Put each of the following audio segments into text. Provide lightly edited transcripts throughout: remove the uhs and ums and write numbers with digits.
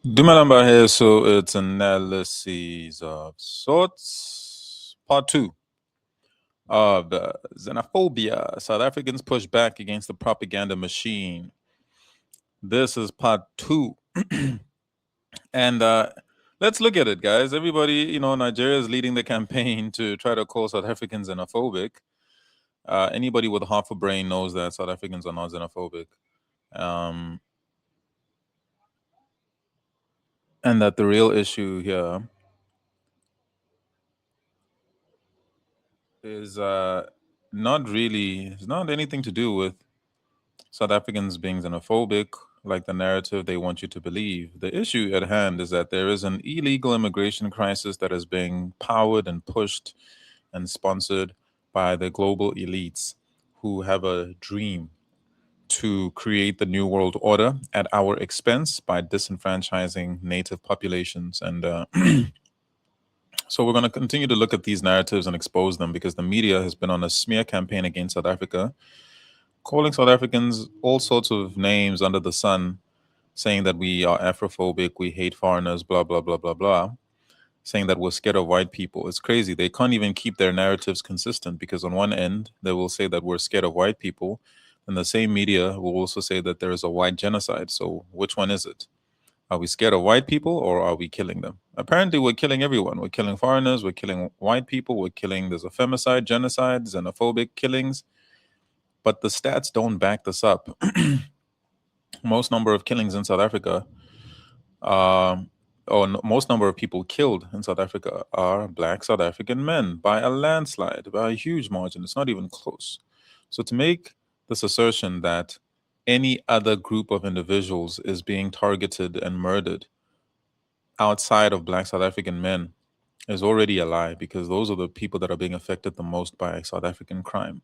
Dumalamba here, so it's analysis of sorts. Part two of xenophobia. South Africans push back against the propaganda machine. This is part two. And let's look at it, guys. Everybody, Nigeria is leading the campaign to try to call South Africans xenophobic. Anybody with half a brain knows that South Africans are not xenophobic. And that the real issue here is it's not anything to do with South Africans being xenophobic, like the narrative they want you to believe. The issue at hand is that there is an illegal immigration crisis that is being powered and pushed and sponsored by the global elites who have a dream to create the new world order at our expense by disenfranchising native populations. And so we're going to continue to look at these narratives and expose them because the media has been on a smear campaign against South Africa, calling South Africans all sorts of names under the sun, saying that we are Afrophobic, we hate foreigners, blah, blah, blah, blah, blah, saying that we're scared of white people. It's crazy. They can't even keep their narratives consistent because on one end, they will say that we're scared of white people, and the same media will also say that there is a white genocide. So which one is it? Are we scared of white people or are we killing them? Apparently, we're killing everyone. We're killing foreigners, we're killing white people, we're killing, there's a femicide, genocide, xenophobic killings. But the stats don't back this up. Most number of killings in South Africa, most number of people killed in South Africa are Black South African men by a landslide, by a huge margin. It's not even close. So to make this assertion that any other group of individuals is being targeted and murdered outside of Black South African men is already a lie because those are the people that are being affected the most by South African crime.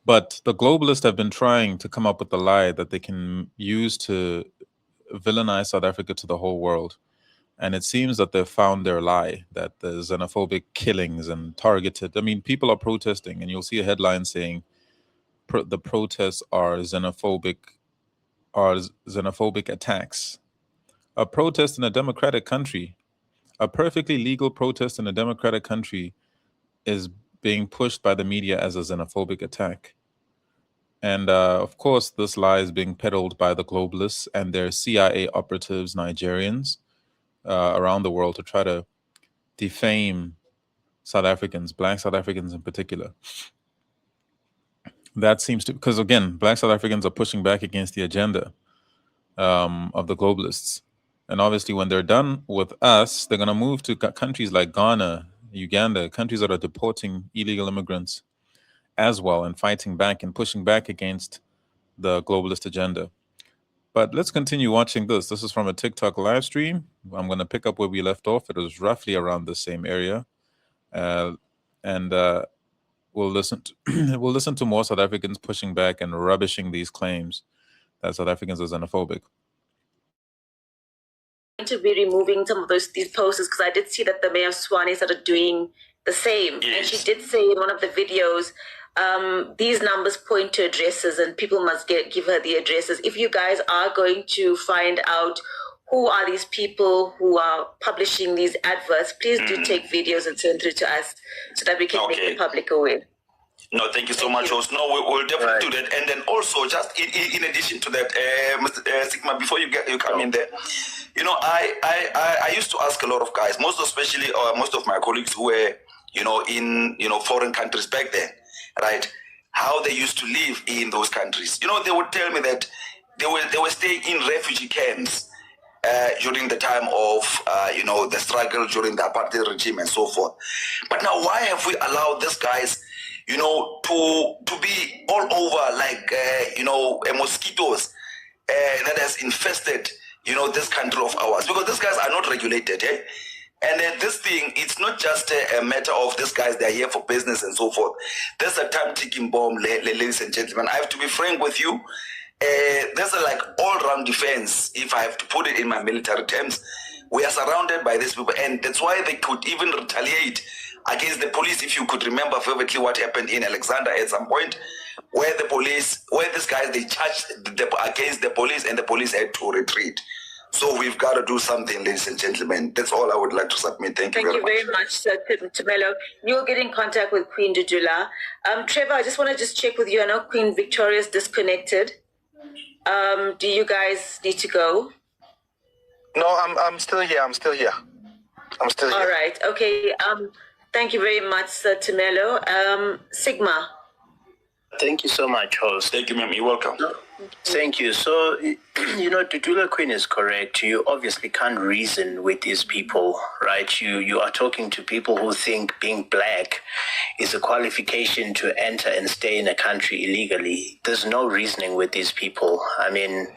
But the globalists have been trying to come up with a lie that they can use to villainize South Africa to the whole world. And it seems that they've found their lie, that the xenophobic killings and targeted. I mean, people are protesting, and you'll see a headline saying the protests are xenophobic attacks. A protest in a democratic country, a perfectly legal protest in a democratic country, is being pushed by the media as a xenophobic attack. And of course, this lie is being peddled by the globalists and their CIA operatives, Nigerians, around the world to try to defame South Africans, Black South Africans in particular. That seems to, because again, Black South Africans are pushing back against the agenda of the globalists. And obviously, when they're done with us, they're going to move to countries like Ghana, Uganda, countries that are deporting illegal immigrants as well and fighting back and pushing back against the globalist agenda. But let's continue watching this. This is from a TikTok live stream. I'm going to pick up where we left off. It was roughly around the same area. And we'll listen to more South Africans pushing back and rubbishing these claims that South Africans are xenophobic. To be removing some of these posters because I did see that the mayor of Swane started doing the same. Yes. And she did say in one of the videos, these numbers point to addresses and people must give her the addresses. If you guys are going to find out who are these people who are publishing these adverts, please do take videos and send through to us so that we can make the public aware. No, thank you so much, host. No, we'll definitely do that. And then also, just in addition to that, Mr. Sigma, before you come in there, you know, I used to ask a lot of guys, most especially most of my colleagues who were, in foreign countries back then, right? How they used to live in those countries. You know, they would tell me that they were staying in refugee camps during the time of the struggle during the apartheid regime and so forth. But now, why have we allowed these guys, to be all over like mosquitoes that has infested this country of ours? Because these guys are not regulated, eh? And this thing, it's not just a matter of these guys, they're here for business and so forth. There's a time ticking bomb, ladies and gentlemen. I have to be frank with you. There's a like all-round defense, if I have to put it in my military terms. We are surrounded by these people, and that's why they could even retaliate against the police. If you could remember vividly what happened in Alexander at some point, where these guys, they charged against the police and the police had to retreat. So we've got to do something, ladies and gentlemen. That's all I would like to submit. Thank you very much, Sir Tumelo. You'll get in contact with Queen Dudula. Trevor, I just want to check with you. I know Queen Victoria's disconnected. Do you guys need to go? No, I'm still here. I'm still here. All right. Okay. Thank you very much, Sir Tumelo. Sigma. Thank you so much, host. Thank you, ma'am. You're welcome. Thank you. So, Dudula Queen is correct. You obviously can't reason with these people, right? You are talking to people who think being black is a qualification to enter and stay in a country illegally. There's no reasoning with these people. I mean,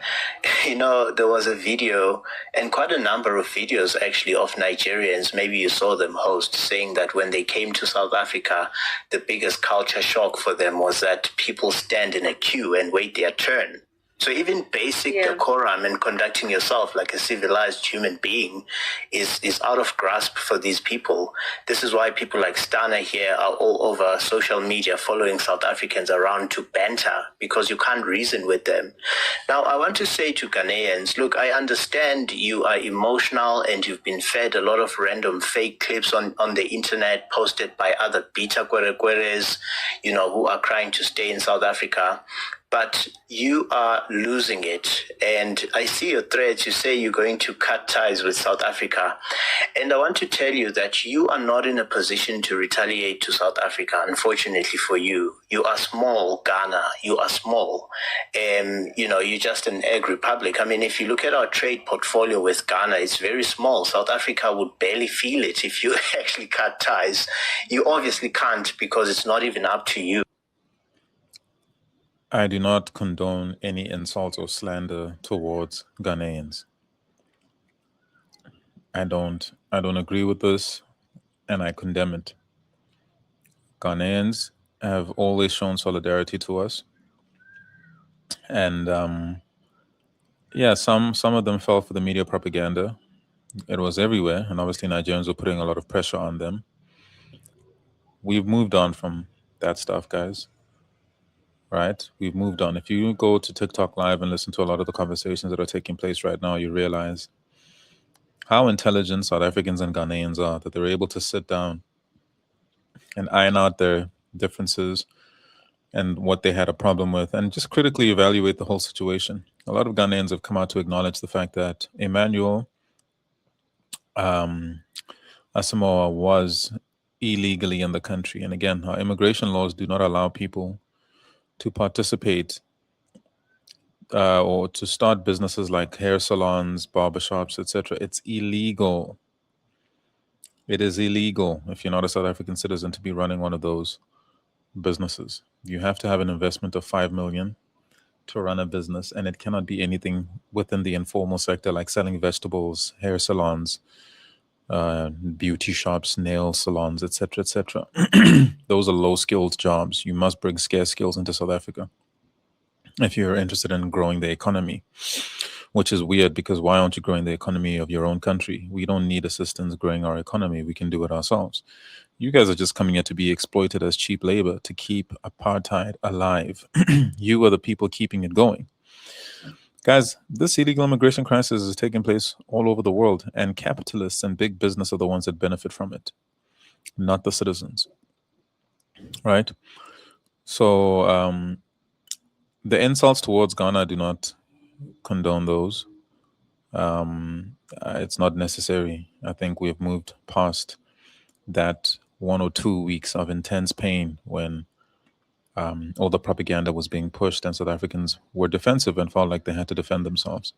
there was a video, and quite a number of videos actually, of Nigerians, maybe you saw them, host, saying that when they came to South Africa, the biggest culture shock for them was that people stand in a queue and wait their turn. So even basic decorum and conducting yourself like a civilized human being is out of grasp for these people. This is why people like Stana here are all over social media following South Africans around to banter, because you can't reason with them. Now, I want to say to Ghanaians, look, I understand you are emotional and you've been fed a lot of random fake clips on the internet posted by other beta kwerekweres, who are trying to stay in South Africa. But you are losing it. And I see your threads. You say you're going to cut ties with South Africa. And I want to tell you that you are not in a position to retaliate to South Africa, unfortunately for you. You are small, Ghana. You are small. And, you're just an egg republic. I mean, if you look at our trade portfolio with Ghana, it's very small. South Africa would barely feel it if you actually cut ties. You obviously can't, because it's not even up to you. I do not condone any insult or slander towards Ghanaians. I don't agree with this, and I condemn it. Ghanaians have always shown solidarity to us. And some of them fell for the media propaganda. It was everywhere, and obviously Nigerians were putting a lot of pressure on them. We've moved on from that stuff, guys. Right? We've moved on. If you go to TikTok Live and listen to a lot of the conversations that are taking place right now, you realize how intelligent South Africans and Ghanaians are, that they're able to sit down and iron out their differences and what they had a problem with, and just critically evaluate the whole situation. A lot of Ghanaians have come out to acknowledge the fact that Emmanuel Asamoah was illegally in the country. And again, our immigration laws do not allow people to participate or to start businesses like hair salons, barbershops, etc. It's illegal. It is illegal if you're not a South African citizen to be running one of those businesses. You have to have an investment of 5 million to run a business, and it cannot be anything within the informal sector like selling vegetables, hair salons, beauty shops, nail salons, etc., etc. Those are low-skilled jobs. You must bring scarce skills into South Africa if you're interested in growing the economy, which is weird, because why aren't you growing the economy of your own country? We don't need assistance growing our economy. We can do it ourselves. You guys are just coming here to be exploited as cheap labor to keep apartheid alive. You are the people keeping it going. Guys, this illegal immigration crisis is taking place all over the world, and capitalists and big business are the ones that benefit from it, not the citizens, right? So the insults towards Ghana, I do not condone those. It's not necessary. I think we've moved past that 1 or 2 weeks of intense pain when all the propaganda was being pushed and South Africans were defensive and felt like they had to defend themselves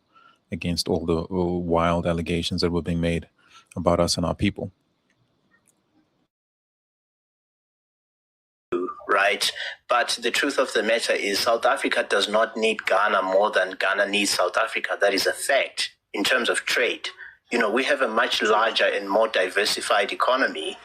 against all the wild allegations that were being made about us and our people. Right? But the truth of the matter is South Africa does not need Ghana more than Ghana needs South Africa. That is a fact in terms of trade. We have a much larger and more diversified economy,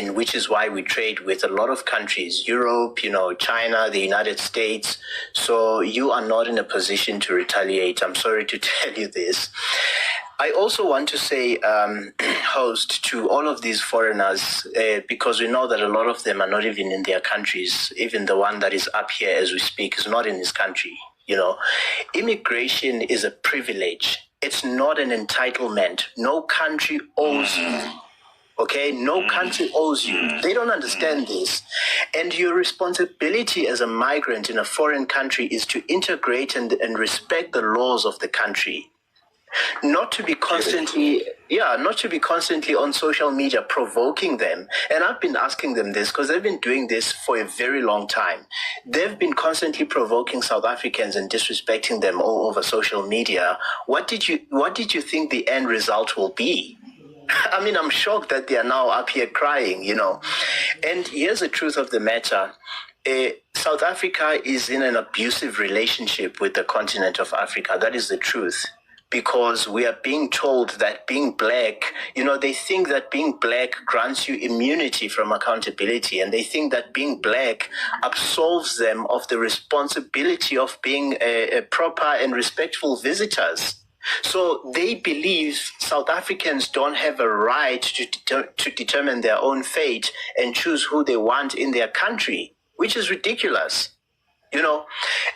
which is why we trade with a lot of countries, Europe, China, the United States. So you are not in a position to retaliate. I'm sorry to tell you this. I also want to say, host, to all of these foreigners, because we know that a lot of them are not even in their countries. Even the one that is up here as we speak is not in his country. You know, immigration is a privilege. It's not an entitlement. No country owes you. Okay, no country owes you. They don't understand this. And your responsibility as a migrant in a foreign country is to integrate and respect the laws of the country. Not to be constantly on social media provoking them. And I've been asking them this because they've been doing this for a very long time. They've been constantly provoking South Africans and disrespecting them all over social media. What did you think the end result will be? I mean, I'm shocked that they are now up here crying, you know. And here's the truth of the matter. South Africa is in an abusive relationship with the continent of Africa. That is the truth. Because we are being told that being black, you know, they think that being black grants you immunity from accountability. And they think that being black absolves them of the responsibility of being a proper and respectful visitors. So they believe South Africans don't have a right to determine their own fate and choose who they want in their country, which is ridiculous.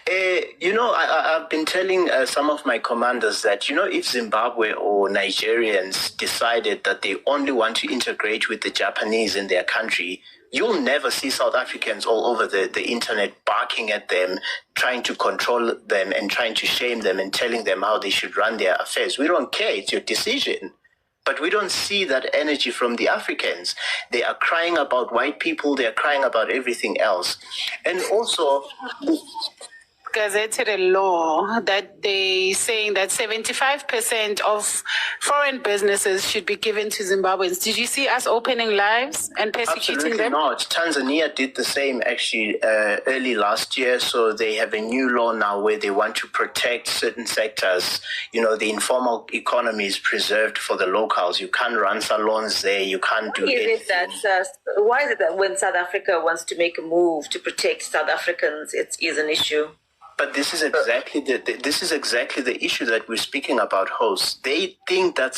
I've been telling some of my commanders that, if Zimbabwe or Nigerians decided that they only want to integrate with the Japanese in their country, you'll never see South Africans all over the internet barking at them, trying to control them and trying to shame them and telling them how they should run their affairs. We don't care. It's your decision. But we don't see that energy from the Africans. They are crying about white people. They are crying about everything else. And also, gazetted a law that they saying that 75% of foreign businesses should be given to Zimbabweans. Did you see us opening lives and persecuting them? Not. Tanzania did the same actually early last year. So they have a new law now where they want to protect certain sectors. The informal economy is preserved for the locals. You can't run salons there. You can't do it. Why is it that when South Africa wants to make a move to protect South Africans, it is an issue? But this is exactly the issue that we're speaking about, hosts. They think that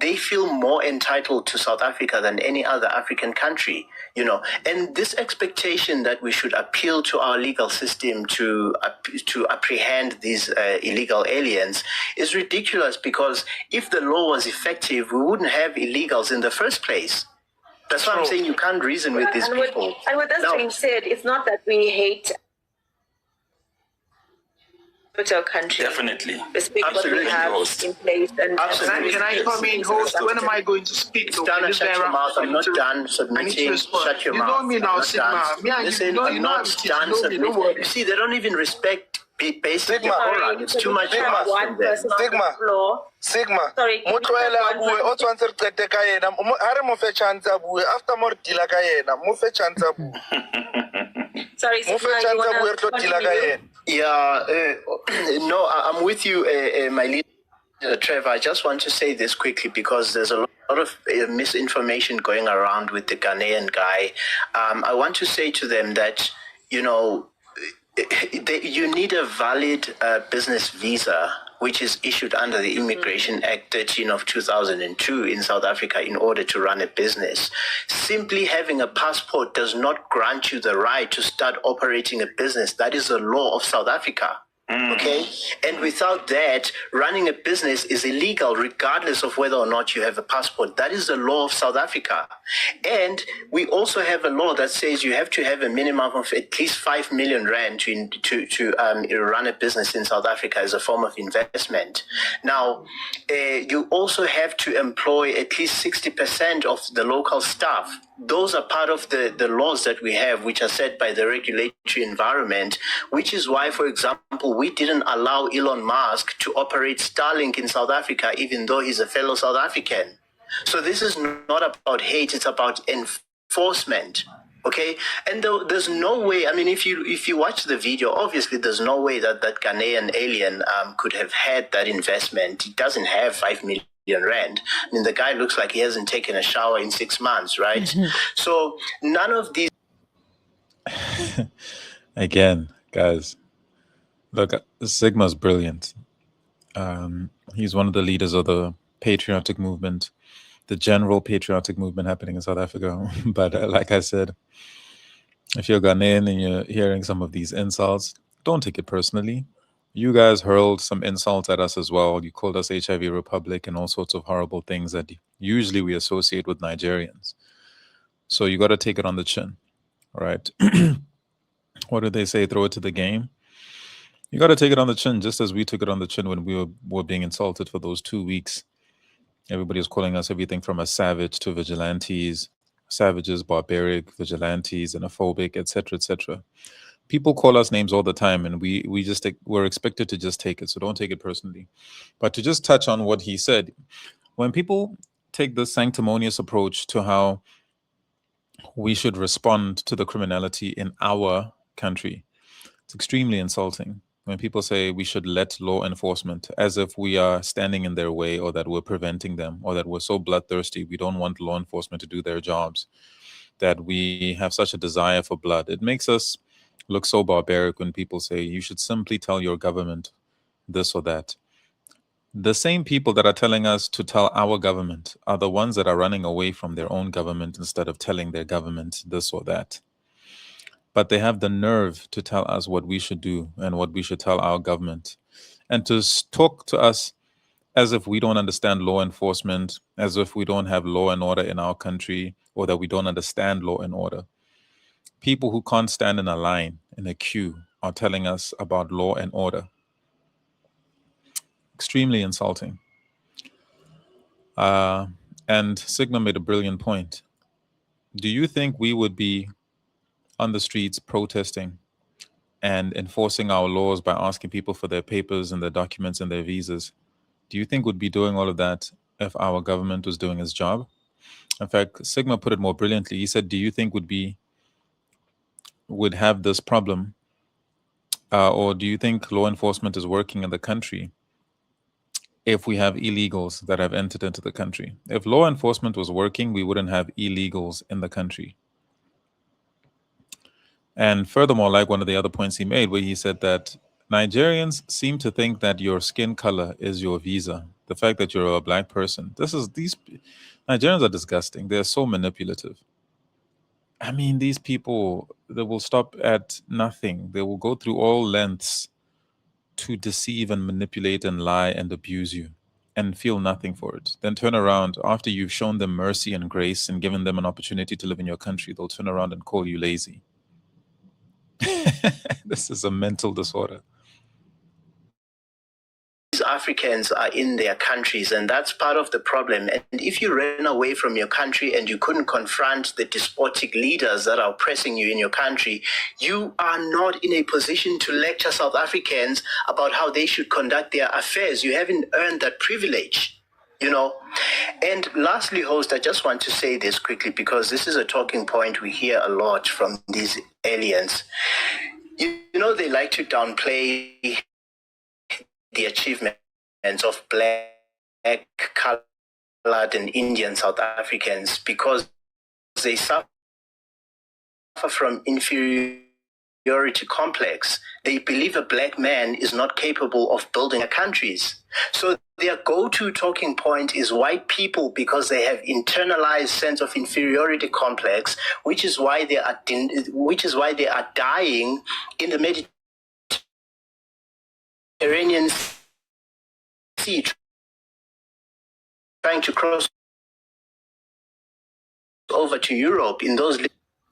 they feel more entitled to South Africa than any other African country, And this expectation that we should appeal to our legal system to apprehend these illegal aliens is ridiculous, because if the law was effective, we wouldn't have illegals in the first place. That's why I'm saying you can't reason with these people. And with that being said, it's not that we hate our country. Definitely. Respect what we have in place. And can I come in, host? When am I going to speak? Dana, shut your mouth. I'm not done submitting. Shut your mouth. You know me now, Sigma. Listen, I'm not done submitting. You see, they don't even respect basic decorum. It's too much. Sigma. Sorry. Sorry, no, I'm with you, my leader, Trevor. I just want to say this quickly because there's a lot of misinformation going around with the Ghanaian guy. I want to say to them that, you need a valid business visa, which is issued under the Immigration Act 13 of 2002 in South Africa in order to run a business. Simply having a passport does not grant you the right to start operating a business. That is the law of South Africa. Okay? And without that, running a business is illegal regardless of whether or not you have a passport. That is the law of South Africa. And we also have a law that says you have to have a minimum of at least 5 million rand to run a business in South Africa as a form of investment. Now, you also have to employ at least 60% of the local staff. Those are part of the laws that we have, which are set by the regulatory environment, which is why, for example, we didn't allow Elon Musk to operate Starlink in South Africa, even though he's a fellow South African. So this is not about hate, it's about enforcement. Okay, and there's no way. I mean, if you watch the video, obviously there's no way that Ghanaian alien could have had that investment. He doesn't have 5 million rand. I mean, the guy looks like he hasn't taken a shower in 6 months, right? So none of these. Again, guys, look, Sigma's brilliant. He's one of the leaders of the patriotic movement, the general patriotic movement happening in South Africa. But like I said, if you're Ghanaian and you're hearing some of these insults, don't take it personally. You guys hurled some insults at us as well. You called us HIV Republic and all sorts of horrible things that usually we associate with Nigerians. So you got to take it on the chin, right? What did they say? Throw it to the game. You got to take it on the chin, just as we took it on the chin when we were being insulted for those 2 weeks. Everybody was calling us everything from a savage to vigilantes, savages, barbaric, vigilantes, xenophobic, etc., etc. People call us names all the time, and we're expected to just take it. So don't take it personally. But to just touch on what he said, when people take the sanctimonious approach to how we should respond to the criminality in our country, it's extremely insulting. When people say we should let law enforcement, as if we are standing in their way or that we're preventing them or that we're so bloodthirsty, we don't want law enforcement to do their jobs, that we have such a desire for blood. It makes us look so barbaric when people say you should simply tell your government this or that. The same people that are telling us to tell our government are the ones that are running away from their own government instead of telling their government this or that. But they have the nerve to tell us what we should do and what we should tell our government, and to talk to us as if we don't understand law enforcement, as if we don't have law and order in our country, or that we don't understand law and order. People who can't stand in a line, in a queue, are telling us about law and order. Extremely insulting. And Sigma made a brilliant point. Do you think we would be on the streets protesting and enforcing our laws by asking people for their papers and their documents and their visas? Do you think we'd be doing all of that if our government was doing its job? In fact, Sigma put it more brilliantly. He said, do you think would have this problem, or do you think law enforcement is working in the country if we have illegals that have entered into the country? If law enforcement was working, we wouldn't have illegals in the country. And furthermore, like one of the other points he made, where he said that Nigerians seem to think that your skin color is your visa. The fact that you're a black person. These Nigerians are disgusting. They're so manipulative. I mean, these people, they will stop at nothing. They will go through all lengths to deceive and manipulate and lie and abuse you and feel nothing for it. Then turn around after you've shown them mercy and grace and given them an opportunity to live in your country. They'll turn around and call you lazy. This is a mental disorder. Africans are in their countries, and that's part of the problem. And if you ran away from your country and you couldn't confront the despotic leaders that are oppressing you in your country, you are not in a position to lecture South Africans about how they should conduct their affairs. You haven't earned that privilege, you know. And lastly, host, I just want to say this quickly, because this is a talking point we hear a lot from these aliens. You know, they like to downplay the achievements of black, colored, and Indian South Africans because they suffer from inferiority complex. They believe a black man is not capable of building their countries. So their go-to talking point is white people, because they have internalized sense of inferiority complex, which is why they are dying in the Mediterranean Sea, trying to cross over to Europe in those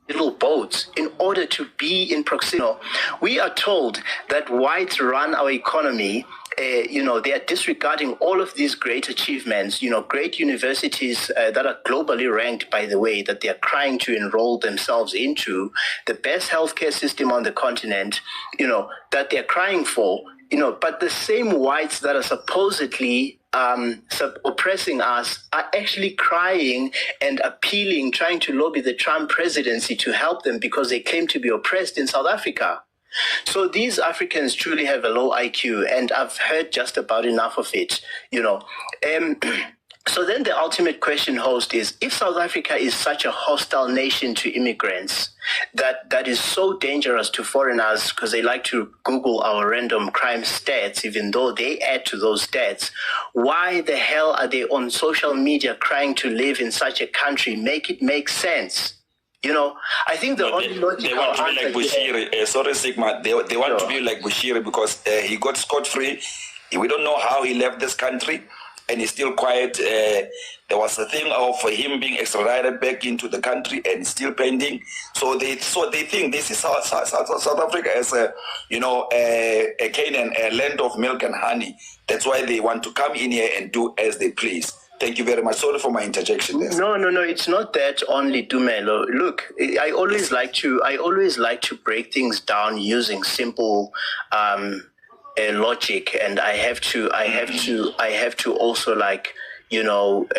little boats in order to be in proximity. We are told that whites run our economy. They are disregarding all of these great achievements, great universities that are globally ranked, by the way, that they are trying to enroll themselves into, the best healthcare system on the continent, that they're crying for. But the same whites that are supposedly oppressing us are actually crying and appealing, trying to lobby the Trump presidency to help them because they claim to be oppressed in South Africa. So these Africans truly have a low IQ, and I've heard just about enough of it. So then the ultimate question, host, is if South Africa is such a hostile nation to immigrants, that is so dangerous to foreigners because they like to Google our random crime stats, even though they add to those stats, why the hell are they on social media crying to live in such a country? Make it make sense. You know, I think the only logical they want to be like Bushiri. Sorry, Sigma. They want to be like Bushiri because he got scot-free. We don't know how he left this country. And he's still quiet. There was a thing of him being extradited back into the country and still pending. So they think this is South Africa as a Canaan, a land of milk and honey. That's why they want to come in here and do as they please. Thank you very much. Sorry for my interjection there. No. It's not that only, Dumelo. Look, I always like to break things down using simple logic, and I have to also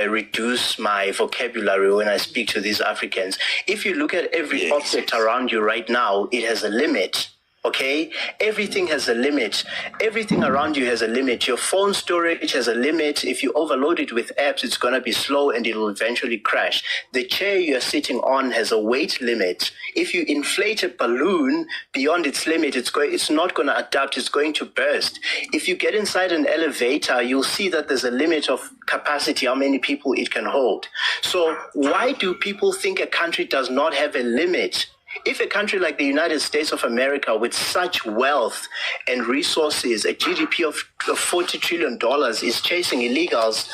reduce my vocabulary when I speak to these Africans. If you look at every object around you right now, it has a limit. Okay, everything has a limit. Everything around you has a limit. Your phone storage has a limit. If you overload it with apps, it's going to be slow and it will eventually crash. The chair you're sitting on has a weight limit. If you inflate a balloon beyond its limit, it's not going to adapt. It's going to burst. If you get inside an elevator, you'll see that there's a limit of capacity, how many people it can hold. So why do people think a country does not have a limit? If a country like the United States of America with such wealth and resources, a GDP of $40 trillion is chasing illegals,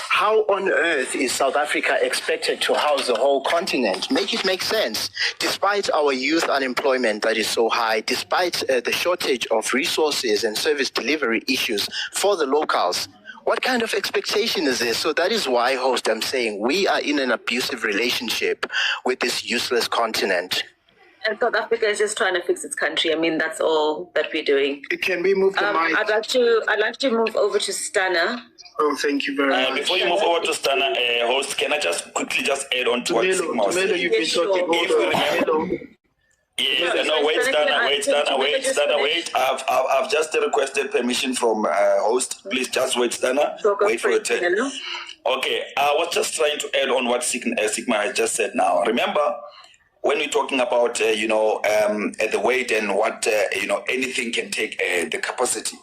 how on earth is South Africa expected to house the whole continent? Make it make sense. Despite our youth unemployment that is so high, despite the shortage of resources and service delivery issues for the locals, what kind of expectation is this? So that is why, host, I'm saying we are in an abusive relationship with this useless continent. And South Africa is just trying to fix its country. I mean, that's all that we're doing. Can we move the mic? I'd like to move over to Stana. Oh, thank you very much. Before you move over to Stana, host, can I just quickly add on to what Sigma was saying? You've been talking Wait. I've just requested permission from host. Please just wait, Stana. Wait for your turn. Okay, I was just trying to add on what Sigma has just said now. Remember, when we're talking about, the weight and what, anything can take the capacity.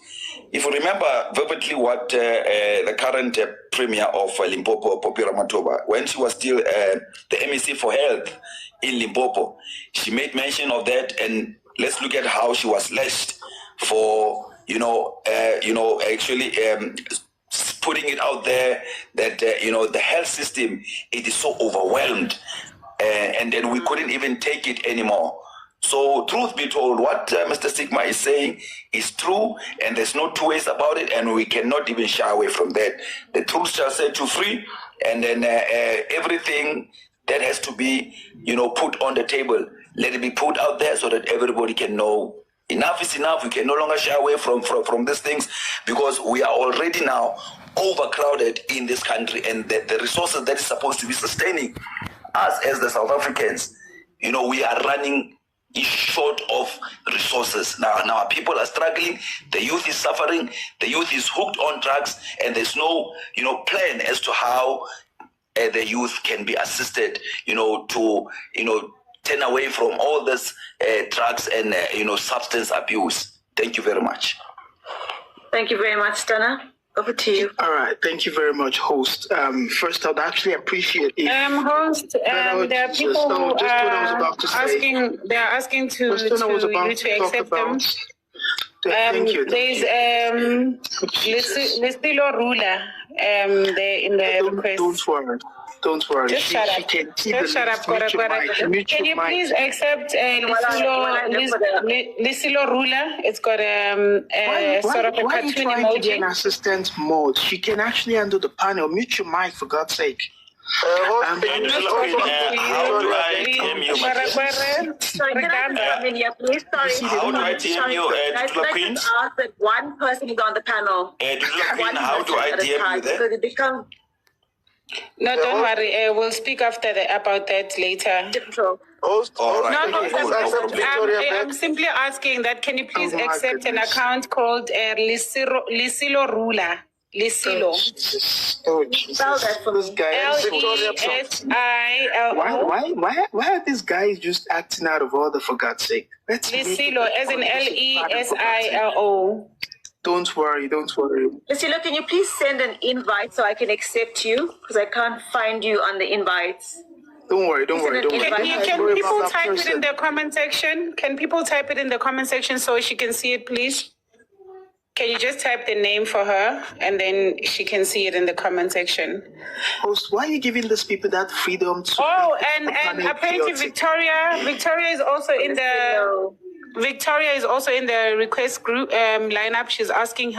If you remember vividly what the current premier of Limpopo, Popira Matoba, when she was still the MEC for Health in Limpopo, she made mention of that, and let's look at how she was lashed for, actually putting it out there that, the health system, it is so overwhelmed. And then we couldn't even take it anymore. So truth be told, what Mr. Sigma is saying is true, and there's no two ways about it, and we cannot even shy away from that. The truth shall set you free, and then everything that has to be, put on the table, let it be put out there so that everybody can know enough is enough. We can no longer shy away from these things, because we are already now overcrowded in this country, and the resources that is supposed to be sustaining us as the South Africans, we are running short of resources. Now our people are struggling, the youth is suffering, the youth is hooked on drugs, and there's no, plan as to how the youth can be assisted, to, turn away from all this drugs and, substance abuse. Thank you very much. Thank you very much, Stana. Over to you. All right. Thank you very much, host. First, I'd actually appreciate it. Host, there are people who are asking. They are asking to accept them. Thank you. There's Lesilo Rula there in the request. Don't worry. Just shut up. Just shut up. Can you please accept Lesilo Rula? It's got sort of a cartoon emoji. An assistant mode. She can actually handle the panel. Mute your mic, for God's sake. How do I TM you? Sorry, can I come in here, please? Sorry. How do I TM you, Dudula Queen? I ask that one person is on the panel. Dudula Queen, how do I TM you there? Because it becomes... No, don't worry. We'll speak about that later. I'm simply asking that can you please accept an account called Lisilo Rula? Lisilo. Oh, Jesus. Spell that for This me. guy. Lisilo. Why are these guys just acting out of order, for God's sake? Let's make it As in Lesilo. Lesilo. Don't worry. Lucilo, can you please send an invite so I can accept you? Because I can't find you on the invites. Don't worry. Can people type it in the comment section? Can people type it in the comment section so she can see it, please? Can you just type the name for her and then she can see it in the comment section? Host, why are you giving these people that freedom to? Oh, and apparently Victoria is also in the request group lineup. She's asking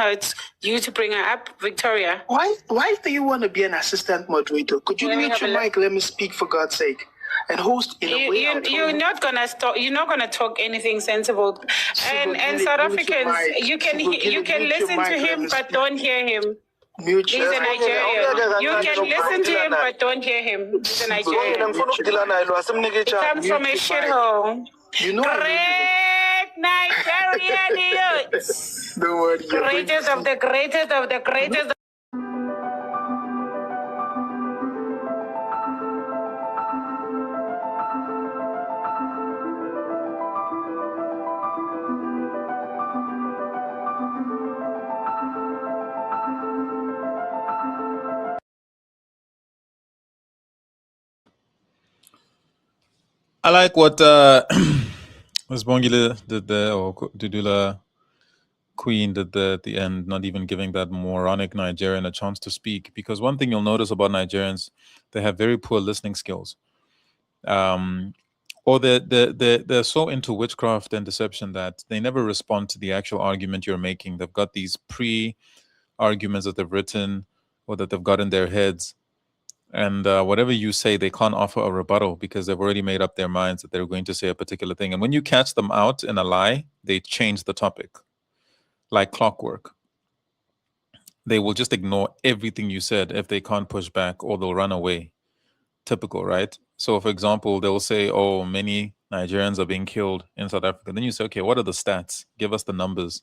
you to bring her up, Victoria. Why do you want to be an assistant moderator? Could you mute your mic? Let me speak, for God's sake. And host in a way. You're not gonna stop. You're not gonna talk anything sensible. And South Africans, you can listen to him, but don't hear him. He's a Nigerian. You can listen to him, but don't hear him. He's a Nigerian. He comes from a shithole. Great Nigerian youths. Don't worry. Greatest of the greatest of the greatest. I like what Ms. Bongile did there, or Dudula Queen did there at the end, not even giving that moronic Nigerian a chance to speak. Because one thing you'll notice about Nigerians, they have very poor listening skills. Or they're so into witchcraft and deception that they never respond to the actual argument you're making. They've got these pre-arguments that they've written or that they've got in their heads. And whatever you say, they can't offer a rebuttal because they've already made up their minds that they're going to say a particular thing. And when you catch them out in a lie, they change the topic like clockwork. They will just ignore everything you said if they can't push back, or they'll run away. Typical, right? So, for example, they'll say, oh, many Nigerians are being killed in South Africa. Then you say, okay, what are the stats? Give us the numbers.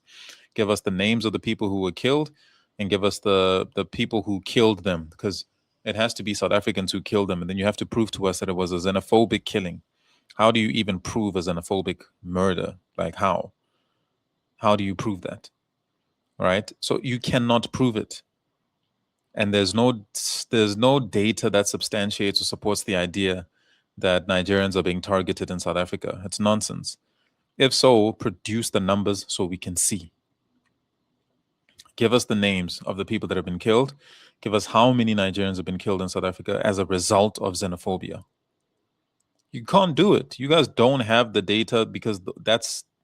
Give us the names of the people who were killed, and give us the people who killed them, because it has to be South Africans who killed them. And then you have to prove to us that it was a xenophobic killing. How do you even prove a xenophobic murder? Like how? How do you prove that? Right? So you cannot prove it. And there's no data that substantiates or supports the idea that Nigerians are being targeted in South Africa. It's nonsense. If so, produce the numbers so we can see. Give us the names of the people that have been killed. Give us how many Nigerians have been killed in South Africa as a result of xenophobia. You can't do it. You guys don't have the data because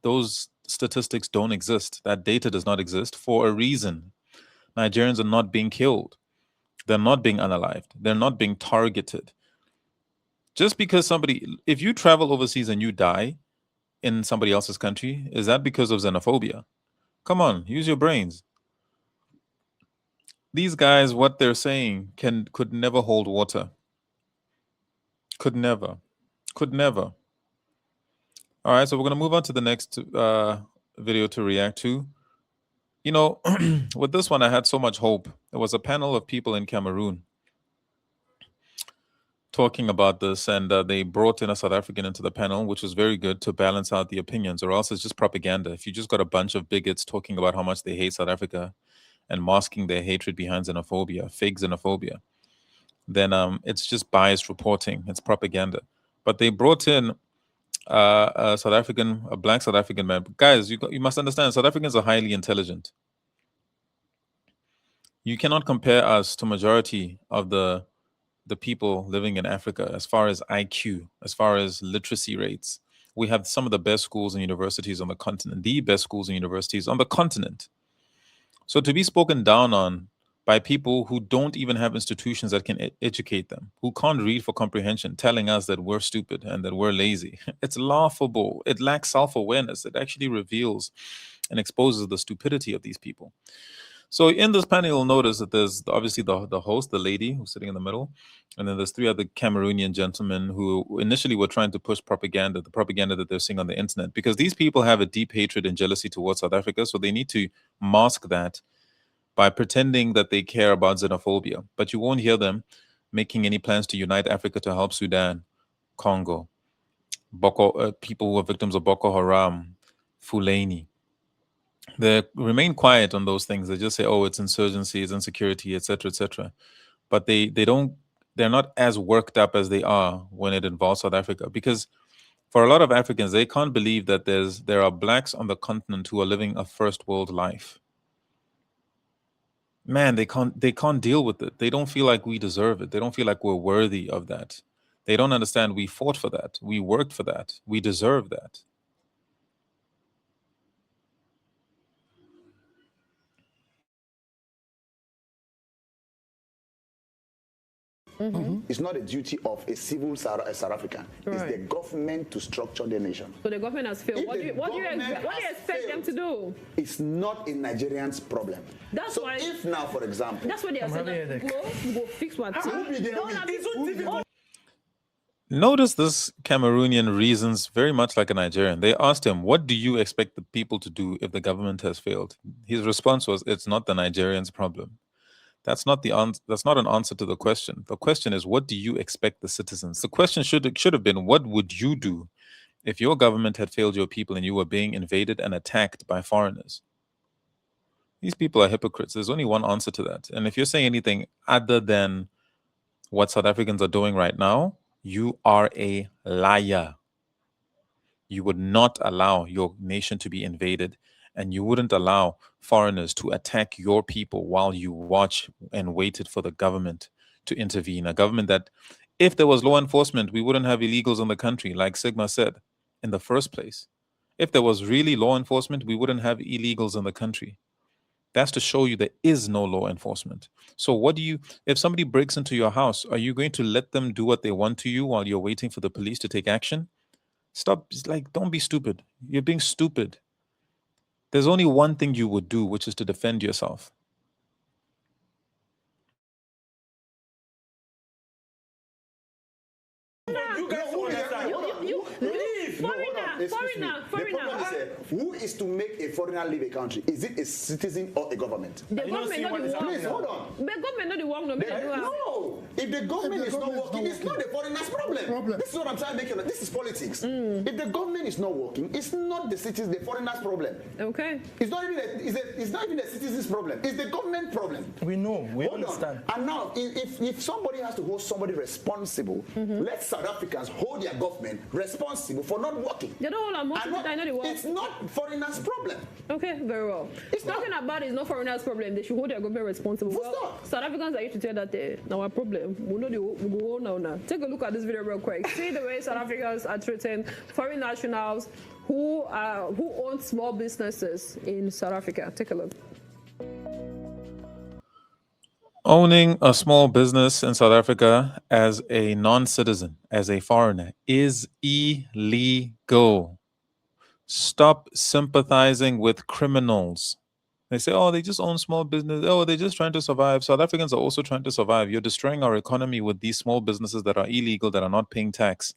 those statistics don't exist. That data does not exist for a reason. Nigerians are not being killed. They're not being unalived. They're not being targeted. Just because if you travel overseas and you die in somebody else's country, is that because of xenophobia? Come on, use your brains. These guys, what they're saying could never hold water. Could never. All right, so we're going to move on to the next video to react to. You know, with this one, I had so much hope. There was a panel of people in Cameroon talking about this, and they brought in a South African into the panel, which was very good to balance out the opinions, or else it's just propaganda. If you just got a bunch of bigots talking about how much they hate South Africa and masking their hatred behind xenophobia, fake xenophobia, then it's just biased reporting. It's propaganda. But they brought in a black South African man. Guys, you must understand, South Africans are highly intelligent. You cannot compare us to majority of the people living in Africa as far as IQ, as far as literacy rates. We have some of the best schools and universities on the continent, the best schools and universities on the continent. So to be spoken down on by people who don't even have institutions that can educate them, who can't read for comprehension, telling us that we're stupid and that we're lazy, it's laughable. It lacks self-awareness. It actually reveals and exposes the stupidity of these people. So in this panel, you'll notice that there's obviously the host, the lady who's sitting in the middle, and then there's 3 other Cameroonian gentlemen who initially were trying to push propaganda, the propaganda that they're seeing on the internet, because these people have a deep hatred and jealousy towards South Africa, so they need to mask that by pretending that they care about xenophobia. But you won't hear them making any plans to unite Africa to help Sudan, Congo, people who are victims of Boko Haram, Fulani. They remain quiet on those things. They just say, oh, it's insurgency, it's insecurity, etc., etc. But they're not as worked up as they are when it involves South Africa. Because for a lot of Africans, they can't believe that there are blacks on the continent who are living a first world life. Man, they can't deal with it. They don't feel like we deserve it. They don't feel like we're worthy of that. They don't understand we fought for that. We worked for that. We deserve that. It's not a duty of a civil South African. Right. It's the government to structure the nation. So the government has failed. What do you expect them to do? It's not a Nigerian's problem. That's so why. If now, for example, that's what they are saying. Go fix one thing. Notice this Cameroonian reasons very much like a Nigerian. They asked him, what do you expect the people to do if the government has failed? His response was, it's not the Nigerians' problem. That's not an answer to the question. The question is, what do you expect the citizens? The question should have been, what would you do if your government had failed your people and you were being invaded and attacked by foreigners? These people are hypocrites. There's only one answer to that. And if you're saying anything other than what South Africans are doing right now, you are a liar. You would not allow your nation to be invaded, and you wouldn't allow foreigners to attack your people while you watch and waited for the government to intervene. A government that, if there was law enforcement, we wouldn't have illegals in the country, like Sigma said, in the first place. If there was really law enforcement, we wouldn't have illegals in the country. That's to show you there is no law enforcement. So if somebody breaks into your house, are you going to let them do what they want to you while you're waiting for the police to take action? Stop, don't be stupid. You're being stupid. There's only one thing you would do, which is to defend yourself. Foreigner. Who is to make a foreigner leave a country? Is it a citizen or a government? The government not the Please, hold on. The government not the one. No. If the government is not working, it's not the foreigner's problem. This is what I'm trying to make you know. This is politics. If the government is not working, it's not the foreigner's problem. Okay. It's not even the citizen's problem. It's the government problem. We know. We understand. And now, if somebody has to hold somebody responsible, let South Africans hold their government responsible for not working. They don't hold it's not foreigners' problem. Okay, very well. Talking about it's not foreigners' problem. They should hold their government responsible. Well, South Africans are here to tell that now our problem. We know we go now. Take a look at this video real quick. See the way South Africans are treating foreign nationals who own small businesses in South Africa. Take a look. Owning a small business in South Africa as a non-citizen, as a foreigner, is illegal. Stop sympathizing with criminals. They say, oh, they just own small business. Oh, they're just trying to survive. South Africans are also trying to survive. You're destroying our economy with these small businesses that are illegal, that are not paying tax.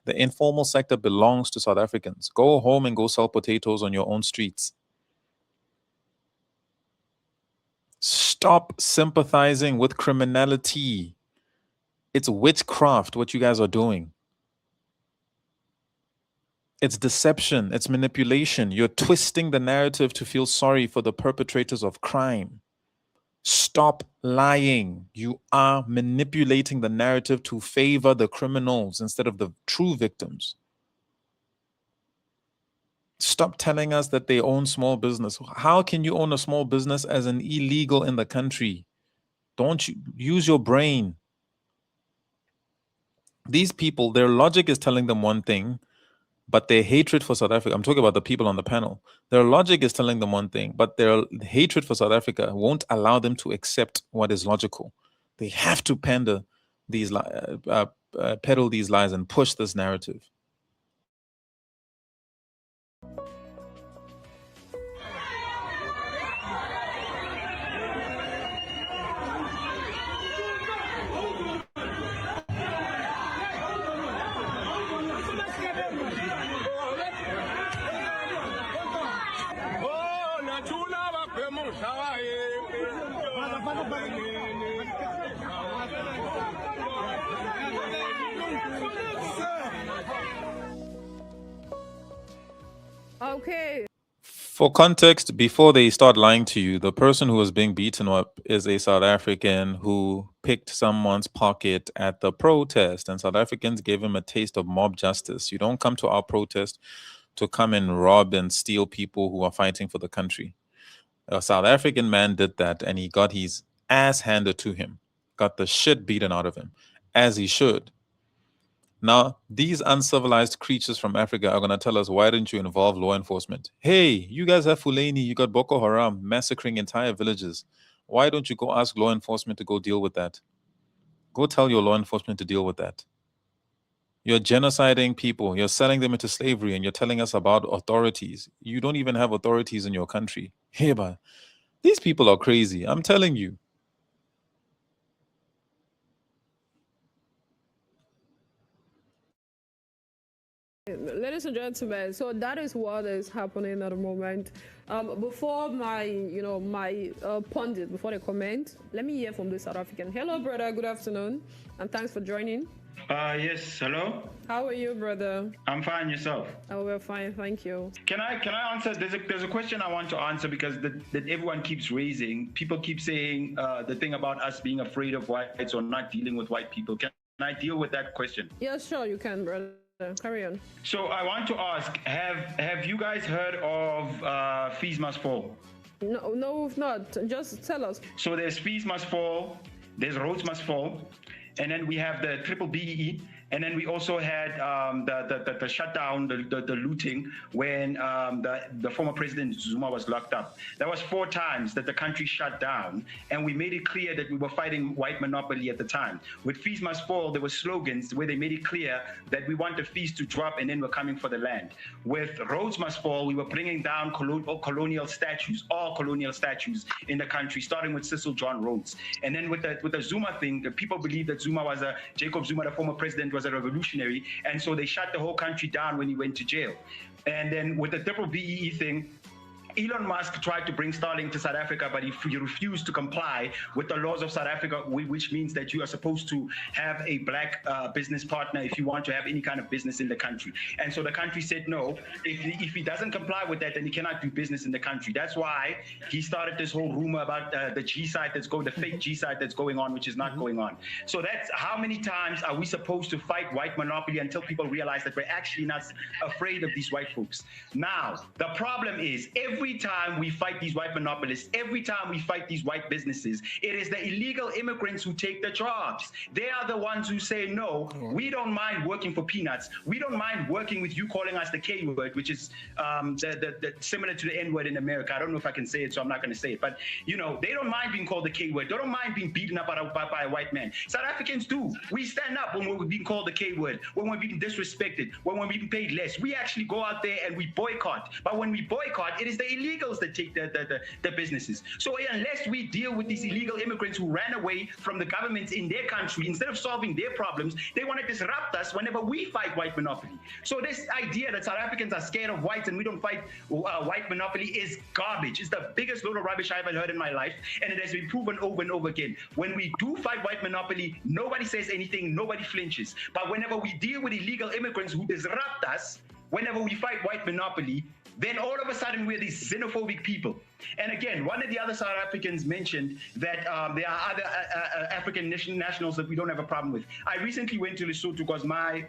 The informal sector belongs to South Africans. Go home and go sell potatoes on your own streets. Stop sympathizing with criminality. It's witchcraft, what you guys are doing. It's deception. It's manipulation. You're twisting the narrative to feel sorry for the perpetrators of crime. Stop lying. You are manipulating the narrative to favor the criminals instead of the true victims. Stop telling us that they own small business. How can you own a small business as an illegal in the country? Don't you use your brain? These people, their logic is telling them one thing, but their hatred for South Africa, I'm talking about the people on the panel, their logic is telling them one thing, but their hatred for South Africa won't allow them to accept what is logical. They have to peddle these lies and push this narrative. Oh, Okay. For context, before they start lying to you, the person who was being beaten up is a South African who picked someone's pocket at the protest, and South Africans gave him a taste of mob justice. You don't come to our protest to come and rob and steal people who are fighting for the country. A South African man did that, and he got his ass handed to him, got the shit beaten out of him, as he should. Now, these uncivilized creatures from Africa are going to tell us, why didn't you involve law enforcement? Hey, you guys have Fulani, you got Boko Haram massacring entire villages. Why don't you go ask law enforcement to go deal with that? Go tell your law enforcement to deal with that. You're genociding people. You're selling them into slavery, and you're telling us about authorities. You don't even have authorities in your country. Hey, but these people are crazy. I'm telling you. Ladies and gentlemen, so that is what is happening at the moment. Before my pundit, before they comment, let me hear from the South African. Hello, brother. Good afternoon, and thanks for joining. Yes. Hello. How are you, brother? I'm fine. Yourself? Oh, we're fine. Thank you. Can I answer? There's a question I want to answer because that everyone keeps raising. People keep saying the thing about us being afraid of whites or not dealing with white people. Can I deal with that question? Yeah, sure, you can, brother. Carry on. So I want to ask: Have you guys heard of Fees Must Fall? No, we've not. Just tell us. So there's Fees Must Fall, there's Roads Must Fall, and then we have the triple BEE, and then we also had the shutdown, the looting when the former President Zuma was locked up. That was 4 times that the country shut down, and we made it clear that we were fighting white monopoly at the time. With Fees Must Fall, there were slogans where they made it clear that we want the fees to drop and then we're coming for the land. With Roads Must Fall, we were bringing down colonial statues, all colonial statues in the country, starting with Cecil John Rhodes. And then with the Zuma thing, the people believe that Jacob Zuma, the former president, was a revolutionary, and so they shut the whole country down when he went to jail. And then with the triple BEE thing, Elon Musk tried to bring Starlink to South Africa, but he refused to comply with the laws of South Africa, which means that you are supposed to have a black business partner if you want to have any kind of business in the country. And so the country said no. If he doesn't comply with that, then he cannot do business in the country. That's why he started this whole rumor about the G site the fake G site that's going on, which is not going on. So that's how many times are we supposed to fight white monopoly until people realize that we're actually not afraid of these white folks? Now, the problem is every time we fight these white monopolists, every time we fight these white businesses, it is the illegal immigrants who take the jobs. They are the ones who say, no, we don't mind working for peanuts. We don't mind working with you calling us the K word, which is similar to the N word in America. I don't know if I can say it, so I'm not going to say it. But, you know, they don't mind being called the K word. They don't mind being beaten up by a white man. South Africans do. We stand up when we're being called the K word, when we're being disrespected, when we're being paid less. We actually go out there and we boycott. But when we boycott, it is the illegals that take the businesses. So unless we deal with these illegal immigrants who ran away from the governments in their country, instead of solving their problems, they want to disrupt us whenever we fight white monopoly. So this idea that South Africans are scared of whites and we don't fight white monopoly is garbage. It's the biggest load of rubbish I've ever heard in my life, and it has been proven over and over again. When we do fight white monopoly, nobody says anything, nobody flinches. But whenever we deal with illegal immigrants who disrupt us, whenever we fight white monopoly, then all of a sudden we're these xenophobic people. And again, one of the other South Africans mentioned that there are other African nationals that we don't have a problem with. I recently went to Lesotho because my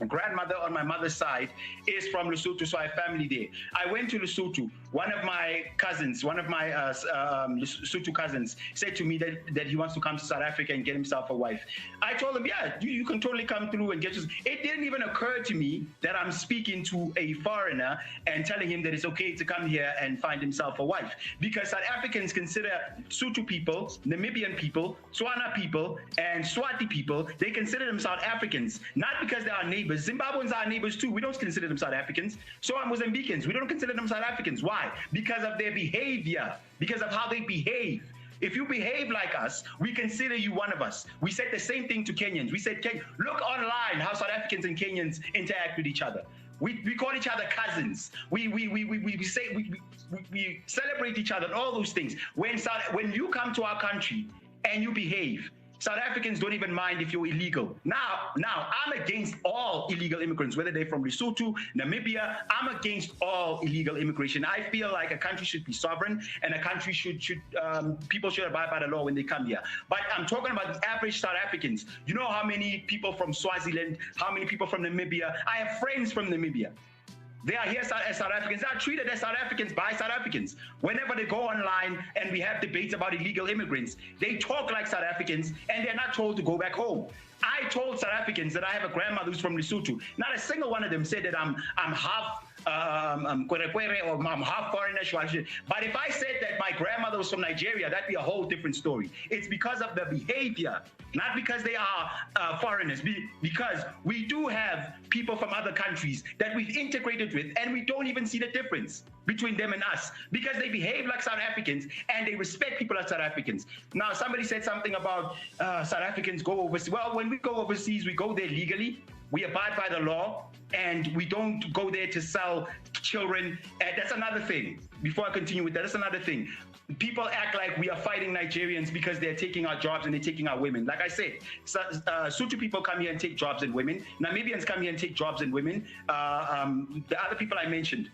grandmother on my mother's side is from Lesotho, so I have family there. I went to Lesotho. One of my cousins, Lesotho cousins, said to me that he wants to come to South Africa and get himself a wife. I told him, yeah, you can totally come through and get you. It didn't even occur to me that I'm speaking to a foreigner and telling him that it's okay to come here and find himself a wife. Because South Africans consider Sotho people, Namibian people, Tswana people, and Swati people, they consider them South Africans, not because they are neighbors. Zimbabweans are neighbors too. We don't consider them South Africans. So are Mozambicans. We don't consider them South Africans. Why? Because of their behavior, because of how they behave. If you behave like us, we consider you one of us. We said the same thing to Kenyans. We said, look online how South Africans and Kenyans interact with each other. We call each other cousins. We celebrate each other and all those things. When you come to our country and you behave, South Africans don't even mind if you're illegal. Now, I'm against all illegal immigrants, whether they're from Lesotho, Namibia. I'm against all illegal immigration. I feel like a country should be sovereign, and a country people should abide by the law when they come here. But I'm talking about the average South Africans. You know how many people from Swaziland, how many people from Namibia? I have friends from Namibia. They are here as South Africans. They are treated as South Africans by South Africans. Whenever they go online and we have debates about illegal immigrants, they talk like South Africans and they're not told to go back home. I told South Africans that I have a grandmother who's from Lesotho. Not a single one of them said that I'm half Kwerekwere or I'm half foreigner. But if I said that my grandmother was from Nigeria, that'd be a whole different story. It's because of the behavior, not because they are foreigners, because we do have people from other countries that we've integrated with, and we don't even see the difference between them and us because they behave like South Africans and they respect people as South Africans. Now, somebody said something about South Africans go overseas. Well, when we go overseas, we go there legally. We abide by the law, and we don't go there to sell children. And that's another thing. Before I continue with that, that's another thing. People act like we are fighting Nigerians because they're taking our jobs and they're taking our women. Like I said, Sotho people come here and take jobs and women. Namibians come here and take jobs and women. The other people I mentioned,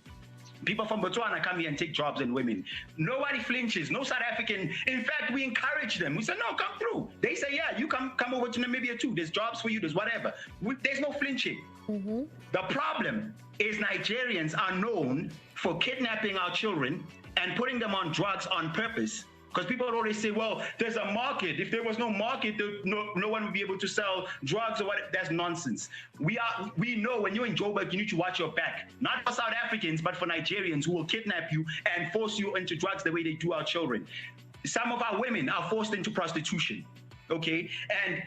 people from Botswana come here and take jobs and women. Nobody flinches, no South African. In fact, we encourage them. We say, no, come through. They say, yeah, you come over to Namibia too. There's jobs for you, there's whatever. There's no flinching. Mm-hmm. The problem is Nigerians are known for kidnapping our children and putting them on drugs on purpose. Because people always say, well, there's a market. If there was no market, no one would be able to sell drugs or what. That's nonsense. We know when you're in Joburg, you need to watch your back. Not for South Africans, but for Nigerians who will kidnap you and force you into drugs the way they do our children. Some of our women are forced into prostitution, okay? And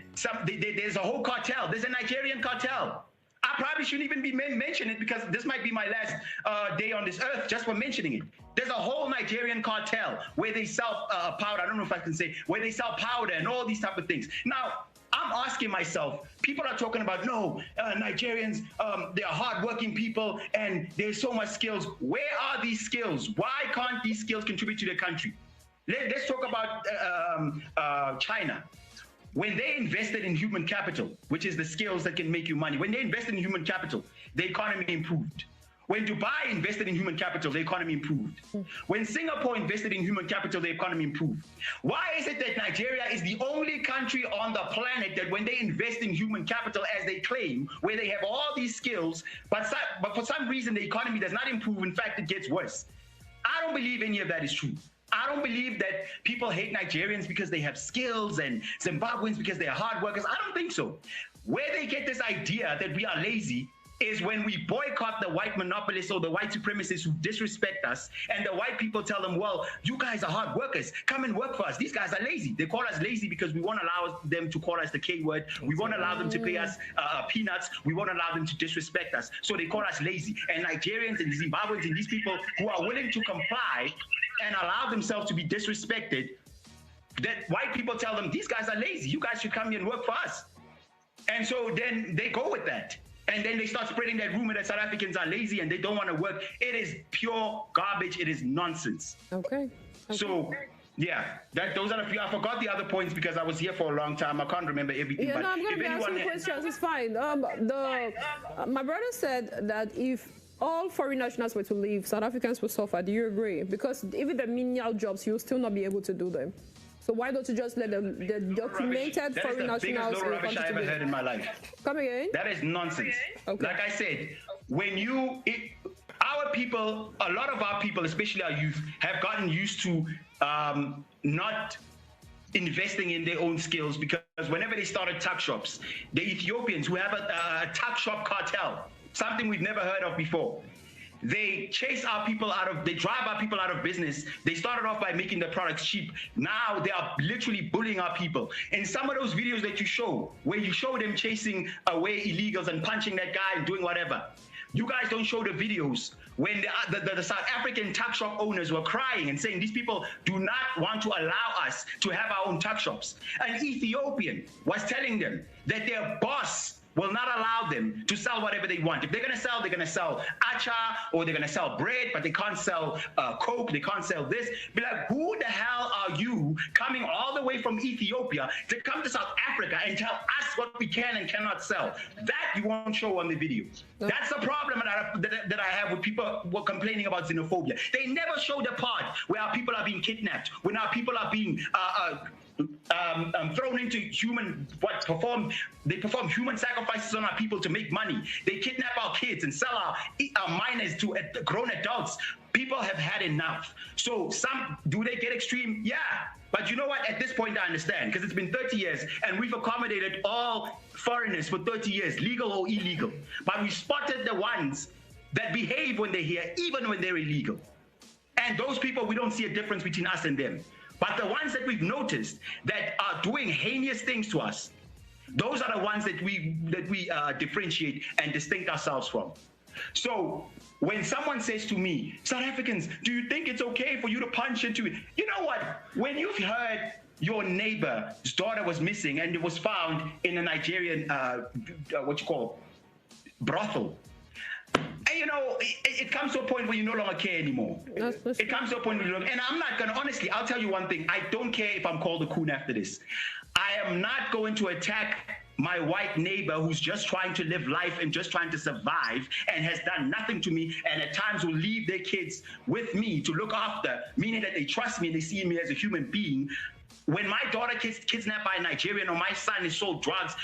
there's a whole cartel. There's a Nigerian cartel. I probably shouldn't even be mentioning it because this might be my last day on this earth just for mentioning it. There's a whole Nigerian cartel where they sell powder. I don't know if I can say, where they sell powder and all these type of things. Now, I'm asking myself, people are talking about, no, Nigerians, they're hardworking people and there's so much skills. Where are these skills? Why can't these skills contribute to the country? Let's talk about China. When they invested in human capital, which is the skills that can make you money, when they invested in human capital, the economy improved. When Dubai invested in human capital, the economy improved. When Singapore invested in human capital, the economy improved. Why is it that Nigeria is the only country on the planet that when they invest in human capital, as they claim, where they have all these skills, but for some reason the economy does not improve, in fact, it gets worse? I don't believe any of that is true. I don't believe that people hate Nigerians because they have skills and Zimbabweans because they are hard workers. I don't think so. Where they get this idea that we are lazy is when we boycott the white monopolists or the white supremacists who disrespect us, and the white people tell them, well, you guys are hard workers. Come and work for us. These guys are lazy. They call us lazy because we won't allow them to call us the K word. We won't allow them to pay us peanuts. We won't allow them to disrespect us. So they call us lazy. And Nigerians and Zimbabweans and these people who are willing to comply and allow themselves to be disrespected, that white people tell them, these guys are lazy. You guys should come here and work for us. And so then they go with that. And then they start spreading that rumor that South Africans are lazy and they don't want to work. It is pure garbage. It is nonsense. Okay. So, yeah, those are the few. I forgot the other points because I was here for a long time. I can't remember everything. Yeah, but no, I'm going to be asking questions. It's fine. My brother said that if all foreign nationals were to leave, South Africans would suffer. Do you agree? Because even the menial jobs, you'll still not be able to do them. So why don't you just let the documented foreign nationals... That is the biggest rubbish I ever heard in my life. Come again? That is nonsense. Okay. Like I said, when our people, a lot of our people, especially our youth, have gotten used to not investing in their own skills, because whenever they started tuck shops, the Ethiopians who have a tuck shop cartel, something we've never heard of before, they chase our people they drive our people out of business. They started off by making the products cheap. Now they are literally bullying our people. And some of those videos that you show, where you show them chasing away illegals and punching that guy and doing whatever, you guys don't show the videos when the South African tuck shop owners were crying and saying these people do not want to allow us to have our own tuck shops. An Ethiopian was telling them that their boss will not allow them to sell whatever they want. If they're going to sell acha, or they're going to sell bread, but they can't sell coke, they can't sell this. Be like, who the hell are you coming all the way from Ethiopia to come to South Africa and tell us what we can and cannot sell? That you won't show on the video. That's the problem that I have with people who are complaining about xenophobia. They never show the part where our people are being kidnapped, when our people are being thrown into they perform human sacrifices on our people to make money. They kidnap our kids and sell our minors to grown adults. People have had enough. So do they get extreme? Yeah. But you know what? At this point, I understand, because it's been 30 years and we've accommodated all foreigners for 30 years, legal or illegal. But we spotted the ones that behave when they're here, even when they're illegal. And those people, we don't see a difference between us and them. But the ones that we've noticed that are doing heinous things to us, those are the ones that we differentiate and distinct ourselves from. So when someone says to me, South Africans, do you think it's okay for you to punch into it? You know what? When you've heard your neighbor's daughter was missing and it was found in a Nigerian, brothel, and you know, it comes to a point where you no longer care anymore. It comes to a point where you and I'm not gonna, honestly, I'll tell you one thing. I don't care if I'm called a coon after this. I am not going to attack my white neighbor who's just trying to live life and just trying to survive and has done nothing to me, and at times will leave their kids with me to look after, meaning that they trust me and they see me as a human being. When my daughter gets kidnapped by a Nigerian, or my son is sold drugs,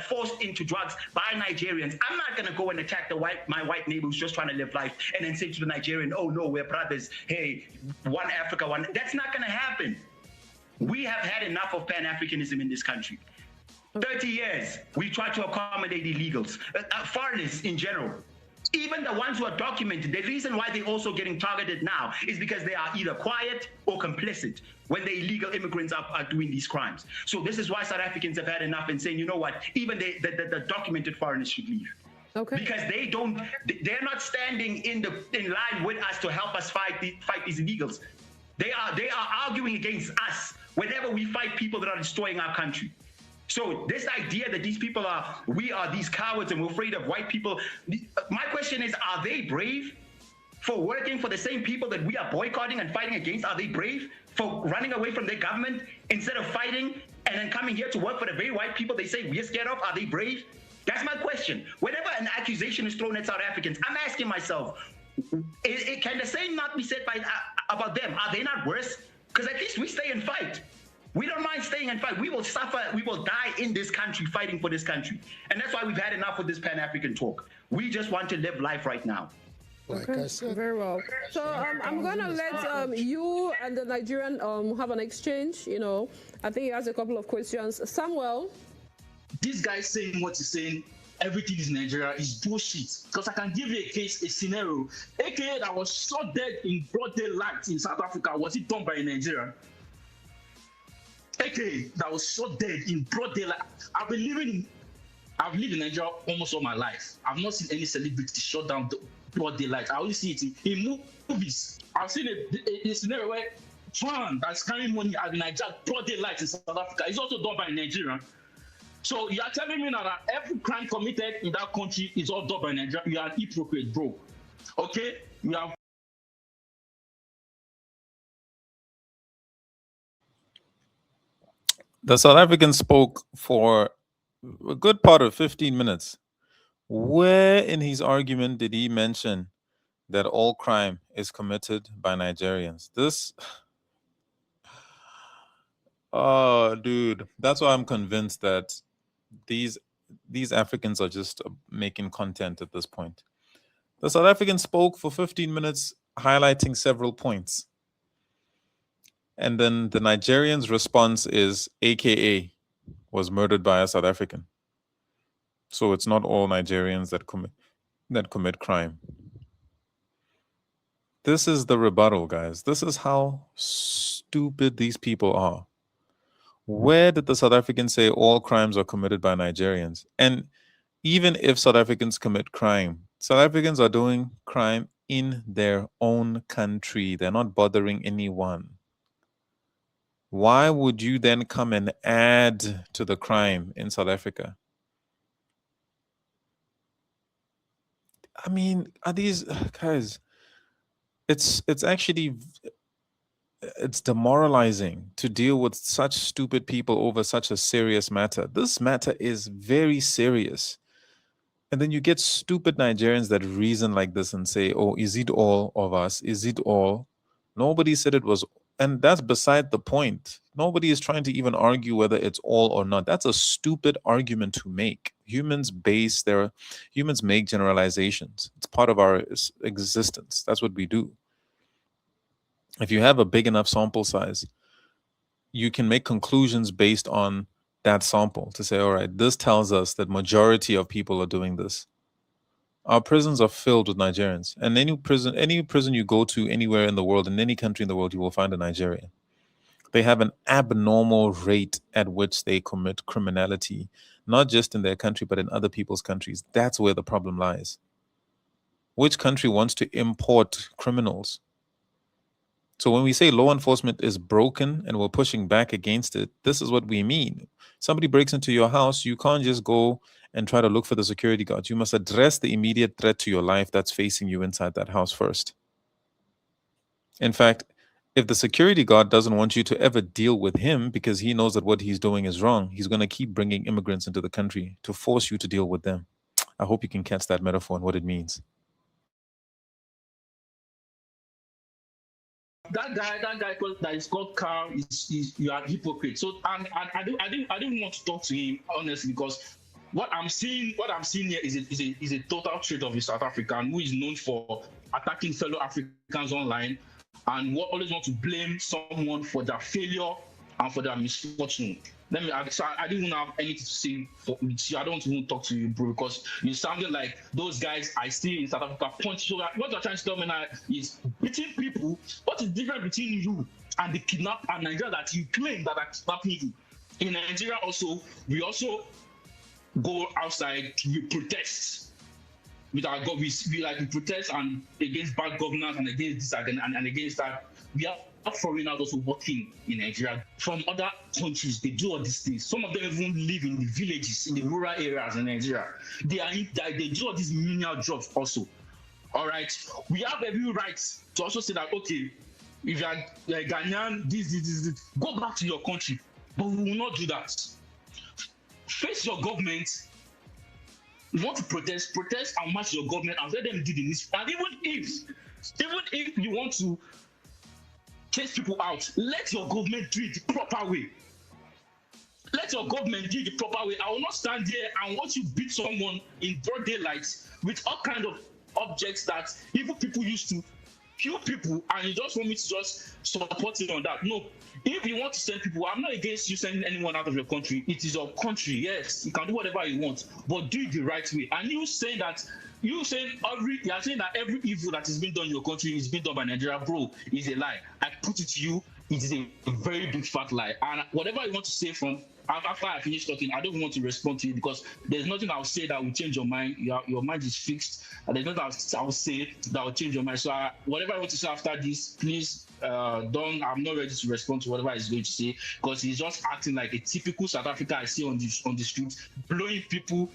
forced into drugs by Nigerians, I'm not going to go and attack my white neighbor who's just trying to live life and then say to the Nigerian, oh no, we're brothers, hey, one Africa, one. That's not going to happen. We have had enough of Pan-Africanism in this country. 30 years, we try to accommodate illegals, foreigners in general. Even the ones who are documented, the reason why they're also getting targeted now is because they are either quiet or complicit when the illegal immigrants are doing these crimes. So this is why South Africans have had enough and saying, you know what, even the documented foreigners should leave. Okay. Because they're not standing in line with us to help us fight these illegals. They are arguing against us whenever we fight people that are destroying our country. So this idea that these people we are these cowards and we're afraid of white people, my question is, are they brave for working for the same people that we are boycotting and fighting against? Are they brave for running away from their government instead of fighting and then coming here to work for the very white people they say we're scared of? Are they brave? That's my question. Whenever an accusation is thrown at South Africans, I'm asking myself, can the same not be said about them? Are they not worse? Because at least we stay and fight. We don't mind staying and fight. We will suffer. We will die in this country, fighting for this country. And that's why we've had enough of this Pan-African talk. We just want to live life right now. Like I said. Very well. So I'm going to let you and the Nigerian have an exchange. You know, I think he has a couple of questions. Samuel. This guy saying what he's saying, everything is Nigeria, is bullshit. Because I can give you a scenario. AKA that was shot dead in broad daylight in South Africa, was it done by Nigeria? AKA that was shot dead in broad daylight. I've lived in Nigeria almost all my life. I've not seen any celebrity shot down broad daylight. I only see it in movies. I've seen a scenario where fan that's carrying money at Nigeria broad daylight in South Africa is also done by Nigeria. So you are telling me now that every crime committed in that country is all done by Nigeria? You are an hypocrite, bro. Okay? You have. The South African spoke for a good part of 15 minutes. Where in his argument did he mention that all crime is committed by Nigerians? Oh, dude, that's why I'm convinced that these Africans are just making content at this point. The South African spoke for 15 minutes, highlighting several points. And then the Nigerian's response is AKA was murdered by a South African. So it's not all Nigerians that commit crime. This is the rebuttal, guys. This is how stupid these people are. Where did the South Africans say all crimes are committed by Nigerians? And even if South Africans commit crime, South Africans are doing crime in their own country. They're not bothering anyone. Why would you then come and add to the crime in South Africa? I mean, are these guys? It's actually it's demoralizing to deal with such stupid people over such a serious matter. This matter is very serious. And then you get stupid Nigerians that reason like this and say, oh, is it all of us? Is it all? Nobody said it was. And that's beside the point. Nobody is trying to even argue whether it's all or not. That's a stupid argument to make. Humans make generalizations. It's part of our existence. That's what we do. If you have a big enough sample size, you can make conclusions based on that sample to say, all right, this tells us that majority of people are doing this. Our prisons are filled with Nigerians, and any prison you go to anywhere in the world, in any country in the world, you will find a Nigerian. They have an abnormal rate at which they commit criminality, not just in their country, but in other people's countries. That's where the problem lies. Which country wants to import criminals? So when we say law enforcement is broken and we're pushing back against it, this is what we mean. Somebody breaks into your house, you can't just go and try to look for the security guards. You must address the immediate threat to your life that's facing you inside that house first. In fact, if the security guard doesn't want you to ever deal with him because he knows that what he's doing is wrong, he's going to keep bringing immigrants into the country to force you to deal with them. I hope you can catch that metaphor and what it means. That guy that is called Carl is you are a hypocrite. So and I didn't want to talk to him honestly because what I'm seeing here is a total trait of a South African who is known for attacking fellow Africans online and always want to blame someone for their failure and for their misfortune. I didn't have anything to say with you. I don't even talk to you, bro, because you sounded like those guys I see in South Africa punch. So what you're trying to tell me now is beating people. What is different between you and the kidnap and Nigeria that you claim that are kidnapping you? In Nigeria also, we also go outside, we protest with our government. We protest and against bad governance and against this and against that. We are foreigners also working in Nigeria from other countries. They do all these things. Some of them even live in the villages, in the rural areas in Nigeria. They do all these menial jobs also. All right, we have every right to also say that okay, if you are Ghanaian, this, go back to your country. But we will not do that. Face your government. You want to protest and match your government and let them do the needs. And even if you want to chase people out, let your government do it the proper way. Let your government do it the proper way. I will not stand there and watch you beat someone in broad daylight with all kinds of objects that even people used to kill people, and you just want me to just support it on that. No. If you want to send people, I'm not against you sending anyone out of your country. It is your country, yes. You can do whatever you want, but do it the right way. And you saying that every evil that is being done in your country is being done by Nigeria, bro, is a lie. I put it to you, it is a very big fat lie. And whatever you want to say from after I finish talking, I don't want to respond to you because there's nothing I'll say that will change your mind. Your mind is fixed, and there's nothing I'll say that will change your mind. So whatever I want to say after this, please don't. I'm not ready to respond to whatever he's going to say because he's just acting like a typical South Africa I see on the streets, blowing people,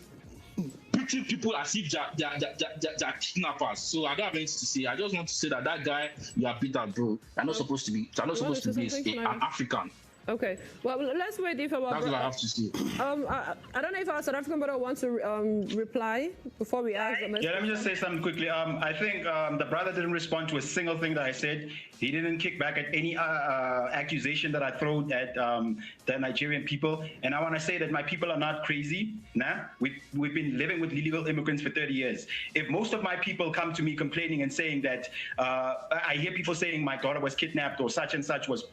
beating people as if they're kidnappers. So I don't have anything to say. I just want to say that guy, you are bitter, bro. You're not supposed to be. You're not supposed to be an African. Okay, well, let's wait if our that's what I have to say. I don't know if our South African brother wants to reply before we ask them. Yeah, let me just say something quickly. I think the brother didn't respond to a single thing that I said. He didn't kick back at any accusation that I threw at the Nigerian people. And I want to say that my people are not crazy. Nah, we've been living with illegal immigrants for 30 years. If most of my people come to me complaining and saying that I hear people saying my daughter was kidnapped or such and such was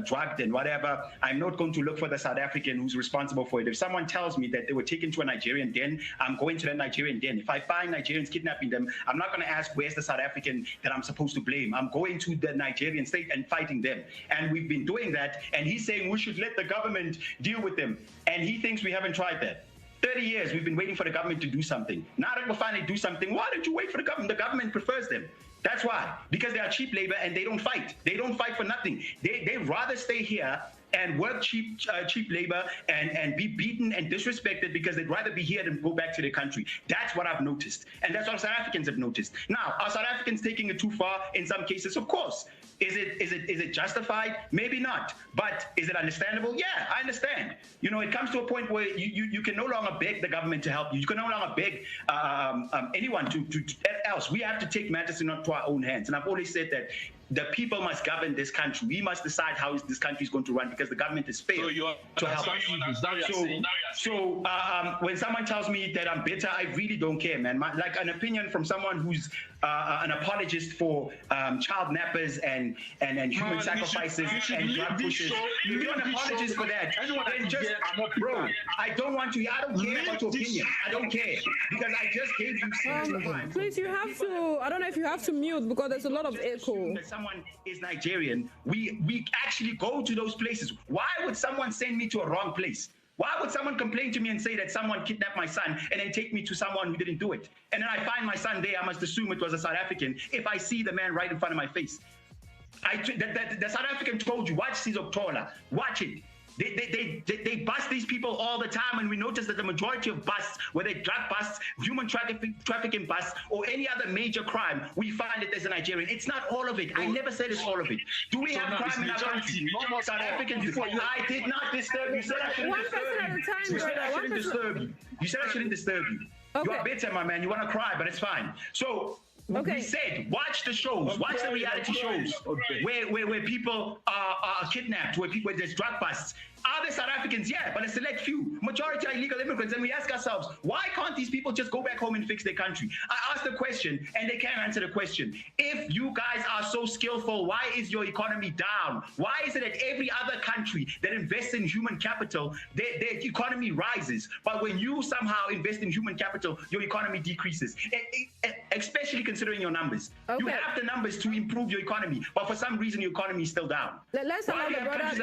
drugged and whatever, I'm not going to look for the South African who's responsible for it. If someone tells me that they were taken to a Nigerian den, I'm going to the Nigerian den. If I find Nigerians kidnapping them, I'm not going to ask where's the South African that I'm supposed to blame. I'm going to the Nigerian state and fighting them. And we've been doing that. And he's saying we should let the government deal with them. And he thinks we haven't tried that. 30 years we've been waiting for the government to do something. Now that we'll finally do something, why don't you wait for the government? The government prefers them. That's why. Because they are cheap labor and they don't fight. They don't fight for nothing. They rather stay here and work cheap labor and be beaten and disrespected because they'd rather be here than go back to their country. That's what I've noticed. And that's what South Africans have noticed. Now, are South Africans taking it too far in some cases? Of course. Is it justified? Maybe not. But is it understandable? Yeah, I understand. You know, it comes to a point where you can no longer beg the government to help you. You can no longer beg anyone to else. We have to take matters into our own hands. And I've always said that the people must govern this country. We must decide how this country is going to run because the government is failed to help. So when someone tells me that I'm better, I really don't care, man. Like an opinion from someone who's an apologist for child nappers and human sacrifices and drug pushers. If you're an apologist for that, then just, bro, I don't want to. I don't care about your opinion. I don't care because I just gave you. Please, you have to. I don't know if you have to mute because there's a lot of echo. Someone is Nigerian, we actually go to those places. Why would someone send me to a wrong place? Why would someone complain to me and say that someone kidnapped my son and then take me to someone who didn't do it? And then I find my son there, I must assume it was a South African if I see the man right in front of my face. The South African told you, watch Sizokuthola, watch it. They bust these people all the time, and we notice that the majority of busts, whether drug busts, human trafficking busts, or any other major crime, we find that there's a Nigerian. It's not all of it. I never said it's all of it. Do we have crime in our country? South Africans. I did not disturb you. You said I shouldn't disturb you. You said I shouldn't disturb you. You said I shouldn't disturb you. You are bitter, my man. You want to cry, but it's fine. So. Okay. We said, watch the shows, watch the reality shows where people are kidnapped, where there's drug busts. Are there South Africans? Yeah, but a select few. Majority are illegal immigrants. And we ask ourselves, why can't these people just go back home and fix their country? I asked the question, and they can't answer the question. If you guys are so skillful, why is your economy down? Why is it that every other country that invests in human capital, their economy rises? But when you somehow invest in human capital, your economy decreases, especially considering your numbers. Okay. You have the numbers to improve your economy, but for some reason, your economy is still down. Let's allow the brother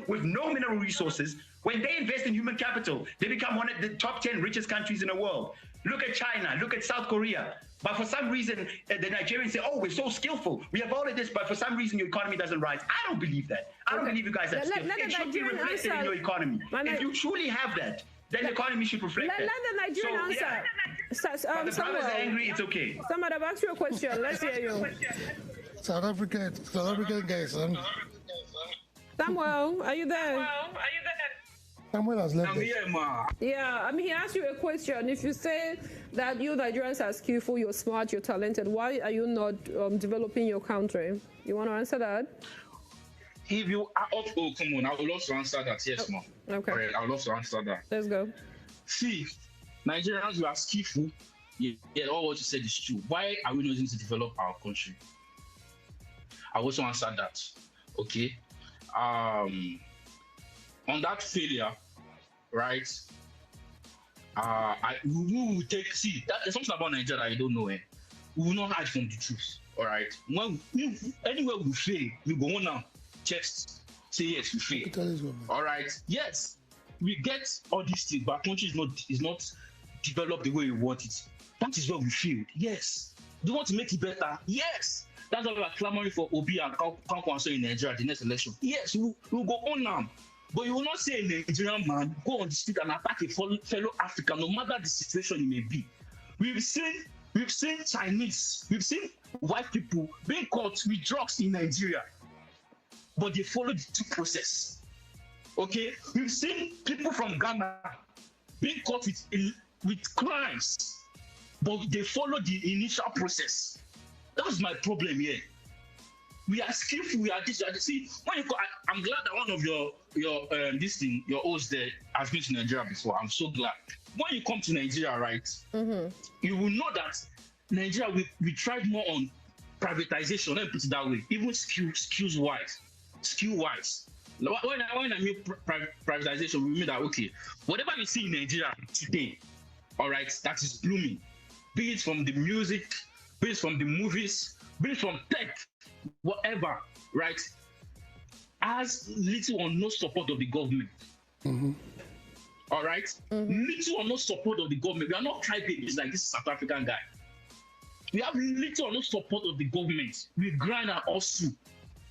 with no mineral resources, when they invest in human capital, they become one of the top 10 richest countries in the world. Look at China, look at South Korea. But for some reason, the Nigerians say, oh, we're so skillful. We have all of this, but for some reason, your economy doesn't rise. I don't believe that. I don't believe you guys are skillful. It should be reflected in your economy. If you truly have that, then the economy should reflect that. Let the Nigerian answer. Yeah. The brothers are angry, it's okay. Someone have asked you a question. Let's hear you. South African guys. Samuel, are you there? Samuel has left. Yeah, I mean, he asked you a question. If you say that you Nigerians are skillful, you're smart, you're talented, why are you not developing your country? You want to answer that? If you are come on, I would love to answer that. Yes, ma'am. Okay. Right, I would love to answer that. Let's go. See, Nigerians, you are skillful. Yeah, all what you said is true. Why are we not going to develop our country? I also answered that. Okay. On that failure, right? We will take. See, there's something about Nigeria I don't know. We will not hide from the truth. All right. Anywhere we fail, we go on now. Just say yes, we fail. All right. Yes, we get all these things, but our country is not developed the way we want it. That is where we failed. Yes. Do you want to make it better? Yes. That's why we are clamoring for Obi and Kanko in Nigeria at the next election. Yes, we'll go on now. But you will not say a Nigerian man go on the street and attack a fellow African, no matter the situation it may be. We've seen Chinese, we've seen white people being caught with drugs in Nigeria, but they follow the due process. Okay, we've seen people from Ghana being caught with crimes, but they follow the initial process. That's my problem here. We are skillful. We are this. See, when you I'm glad that one of your hosts there has been to Nigeria before. I'm so glad. When you come to Nigeria, right, you will know that Nigeria we tried more on privatization. Let me put it that way. Even skill wise. When I mean privatization, we mean that okay, whatever you see in Nigeria today, all right, that is blooming. Be it from the music, be it from the movies, be it from tech, whatever, right, has little or no support of the government. All right? Little or no support of the government. We are not crybabies like this South African guy. We have little or no support of the government. We grind and hustle.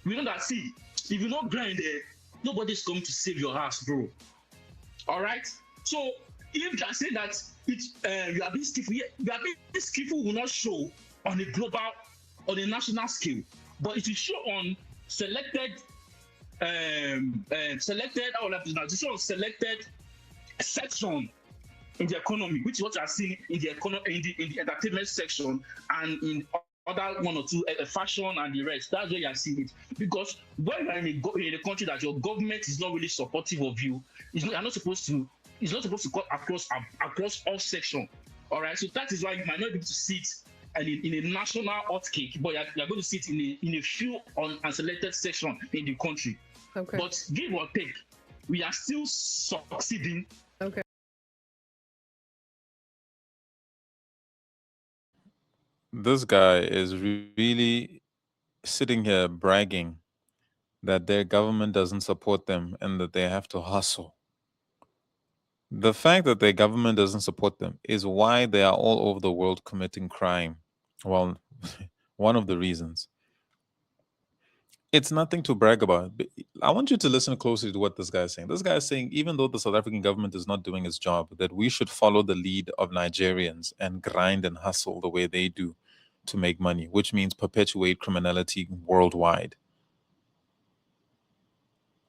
We know that, see, if you not grind there, nobody's going to save your house, bro. All right? So if you are saying that you are being skillful, you are being skillful will not show on a global, on a national scale, but it will show on selected selected section in the economy, which is what you are seeing in the economy, in the entertainment section, and in other one or two fashion and the rest. That's where you are seeing it. Because when you're in a country that your government is not really supportive of you, it's not supposed to cut across all sections. All right. So that is why you might not be able to see it in a national hotcake, but you're going to see it in a few unselected section in the country. Okay. But give or take, we are still succeeding. Okay. This guy is really sitting here bragging that their government doesn't support them and that they have to hustle. The fact that their government doesn't support them is why they are all over the world committing crime. Well, one of the reasons. It's nothing to brag about. I want you to listen closely to what this guy is saying. This guy is saying, even though the South African government is not doing its job, that we should follow the lead of Nigerians and grind and hustle the way they do to make money, which means perpetuate criminality worldwide.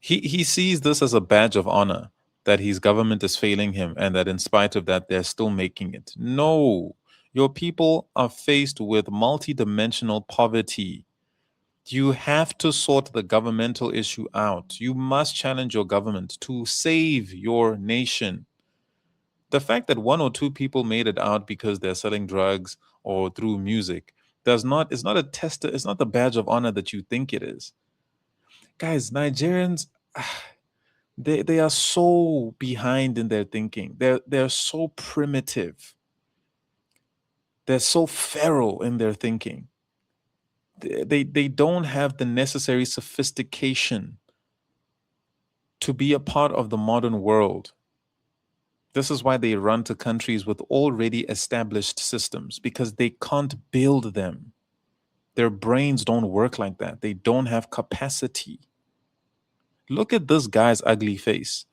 He sees this as a badge of honor that his government is failing him and that in spite of that, they're still making it. No, your people are faced with multidimensional poverty. You have to sort the governmental issue out. You must challenge your government to save your nation. The fact that one or two people made it out because they're selling drugs or through music is not a test. It's not the badge of honor that you think it is. Guys, Nigerians, they are so behind in their thinking. They're so primitive. They're so feral in their thinking. They don't have the necessary sophistication to be a part of the modern world. This is why they run to countries with already established systems, because they can't build them. Their brains don't work like that. They don't have capacity. Look at this guy's ugly face.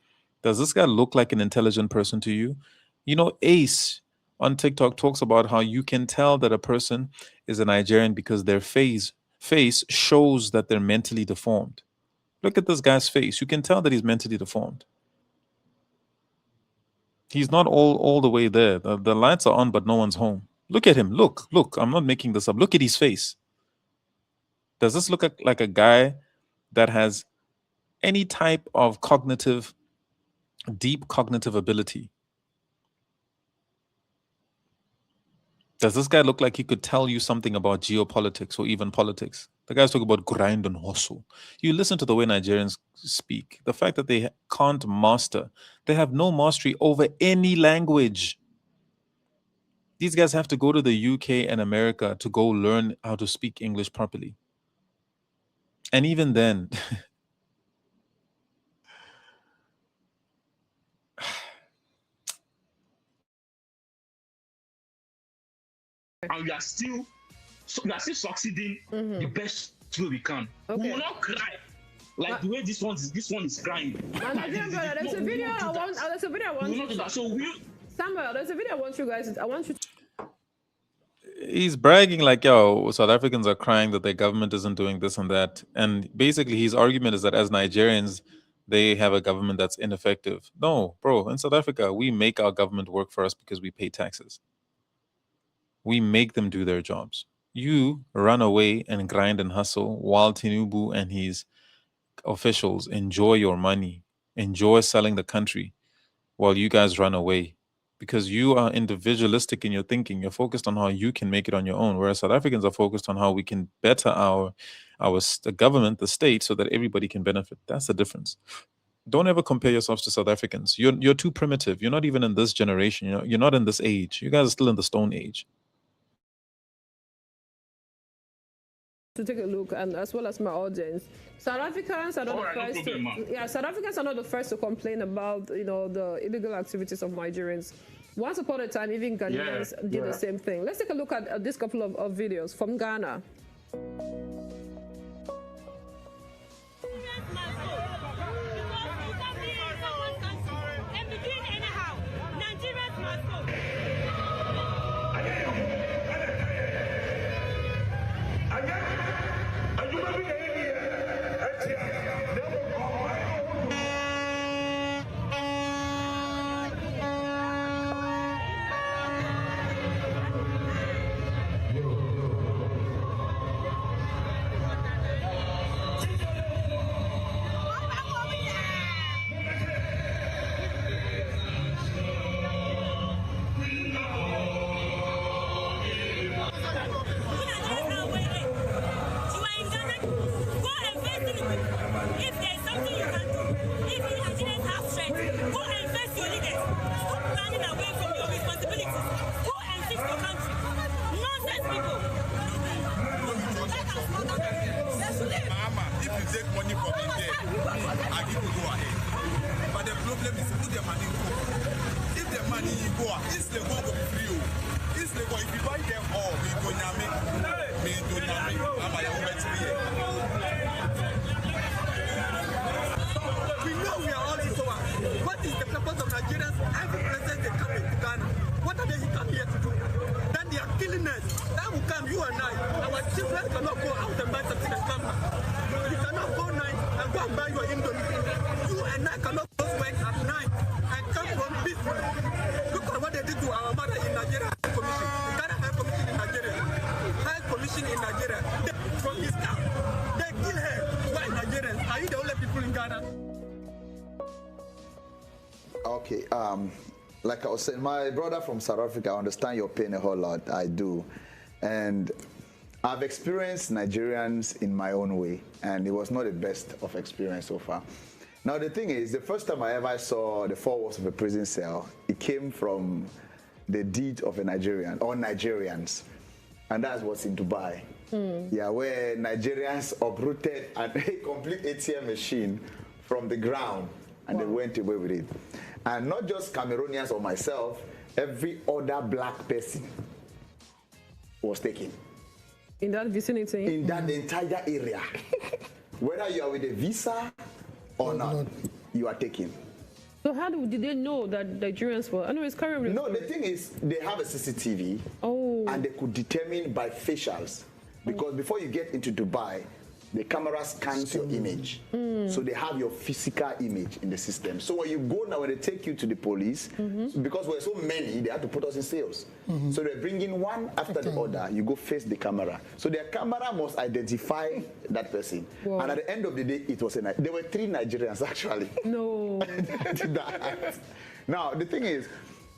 Does this guy look like an intelligent person to you? You know, Ace on TikTok talks about how you can tell that a person is a Nigerian because their face shows that they're mentally deformed. Look at this guy's face. You can tell that he's mentally deformed. He's not all the way there. The lights are on, but no one's home. Look at him. Look. I'm not making this up. Look at his face. Does this look like a guy that has any type of deep cognitive ability? Does this guy look like he could tell you something about geopolitics or even politics? The guy's talking about grind and hustle. You listen to the way Nigerians speak. The fact that they can't master, they have no mastery over any language. These guys have to go to the UK and America to go learn how to speak English properly. And even then, and we are still succeeding the best way we can. Okay. We will not cry like the way this one is crying. There's a video I want. Samuel, there's a video I want you guys. I want you to. He's bragging like, yo, South Africans are crying that their government isn't doing this and that. And basically his argument is that as Nigerians, they have a government that's ineffective. No, bro, in South Africa, we make our government work for us because we pay taxes. We make them do their jobs. You run away and grind and hustle while Tinubu and his officials enjoy your money, enjoy selling the country while you guys run away. Because you are individualistic in your thinking. You're focused on how you can make it on your own, whereas South Africans are focused on how we can better the government, the state, so that everybody can benefit. That's the difference. Don't ever compare yourselves to South Africans. You're too primitive. You're not even in this generation. You're not in this age. You guys are still in the Stone Age. To take a look, and as well as my audience, South Africans are not South Africans are not the first to complain about the illegal activities of Nigerians. Once upon a time, even Ghanaians did the same thing. Let's take a look at this couple of videos from Ghana. Children cannot go out and buy something and come back. You cannot go night and go and buy your Indomie. You and I cannot go work at night and come home peacefully. Look at what they did to our mother in Nigeria. High Commission. Ghana High Commission in Nigeria. High Commission in Nigeria. From his camp. They kill her. Why Nigerians? Are you the only people in Ghana? Okay, like I was saying, my brother from South Africa, I understand your pain a whole lot. I do. And I've experienced Nigerians in my own way, and it was not the best of experience so far. Now, the thing is, the first time I ever saw the four walls of a prison cell, it came from the deed of a Nigerian, or Nigerians. And that's what's in Dubai. Yeah, where Nigerians uprooted a complete ATM machine from the ground, and they went away with it. And not just Cameroonians or myself, every other black person was taken. In that vicinity? In that entire area. Whether you are with a visa or not, you are taken. So how did they know that Nigerians were? I know it's currently. No, the thing is, they have a CCTV, and they could determine by facials. Because before you get into Dubai, the camera scans your image. So they have your physical image in the system. So when you go now, when they take you to the police, because we're so many, they have to put us in cells. So they're bringing one after the other. You go face the camera. So their camera must identify that person. Wow. And at the end of the day, it was there were 3 Nigerians actually. No. Now, the thing is,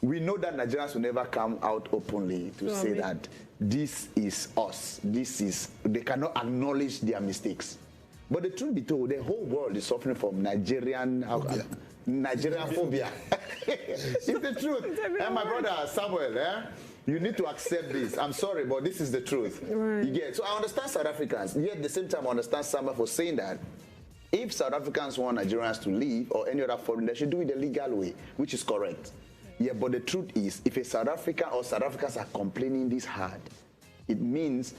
we know that Nigerians will never come out openly to say that this is us. They cannot acknowledge their mistakes. But the truth be told, the whole world is suffering from Nigerian phobia. It's the truth. And my brother Samuel, you need to accept this. I'm sorry, but this is the truth. Right. You get. So I understand South Africans. Yet at the same time, I understand Samuel for saying that if South Africans want Nigerians to leave or any other foreign, they should do it the legal way, which is correct. Yeah, but the truth is, if a South African or South Africans are complaining this hard, it means,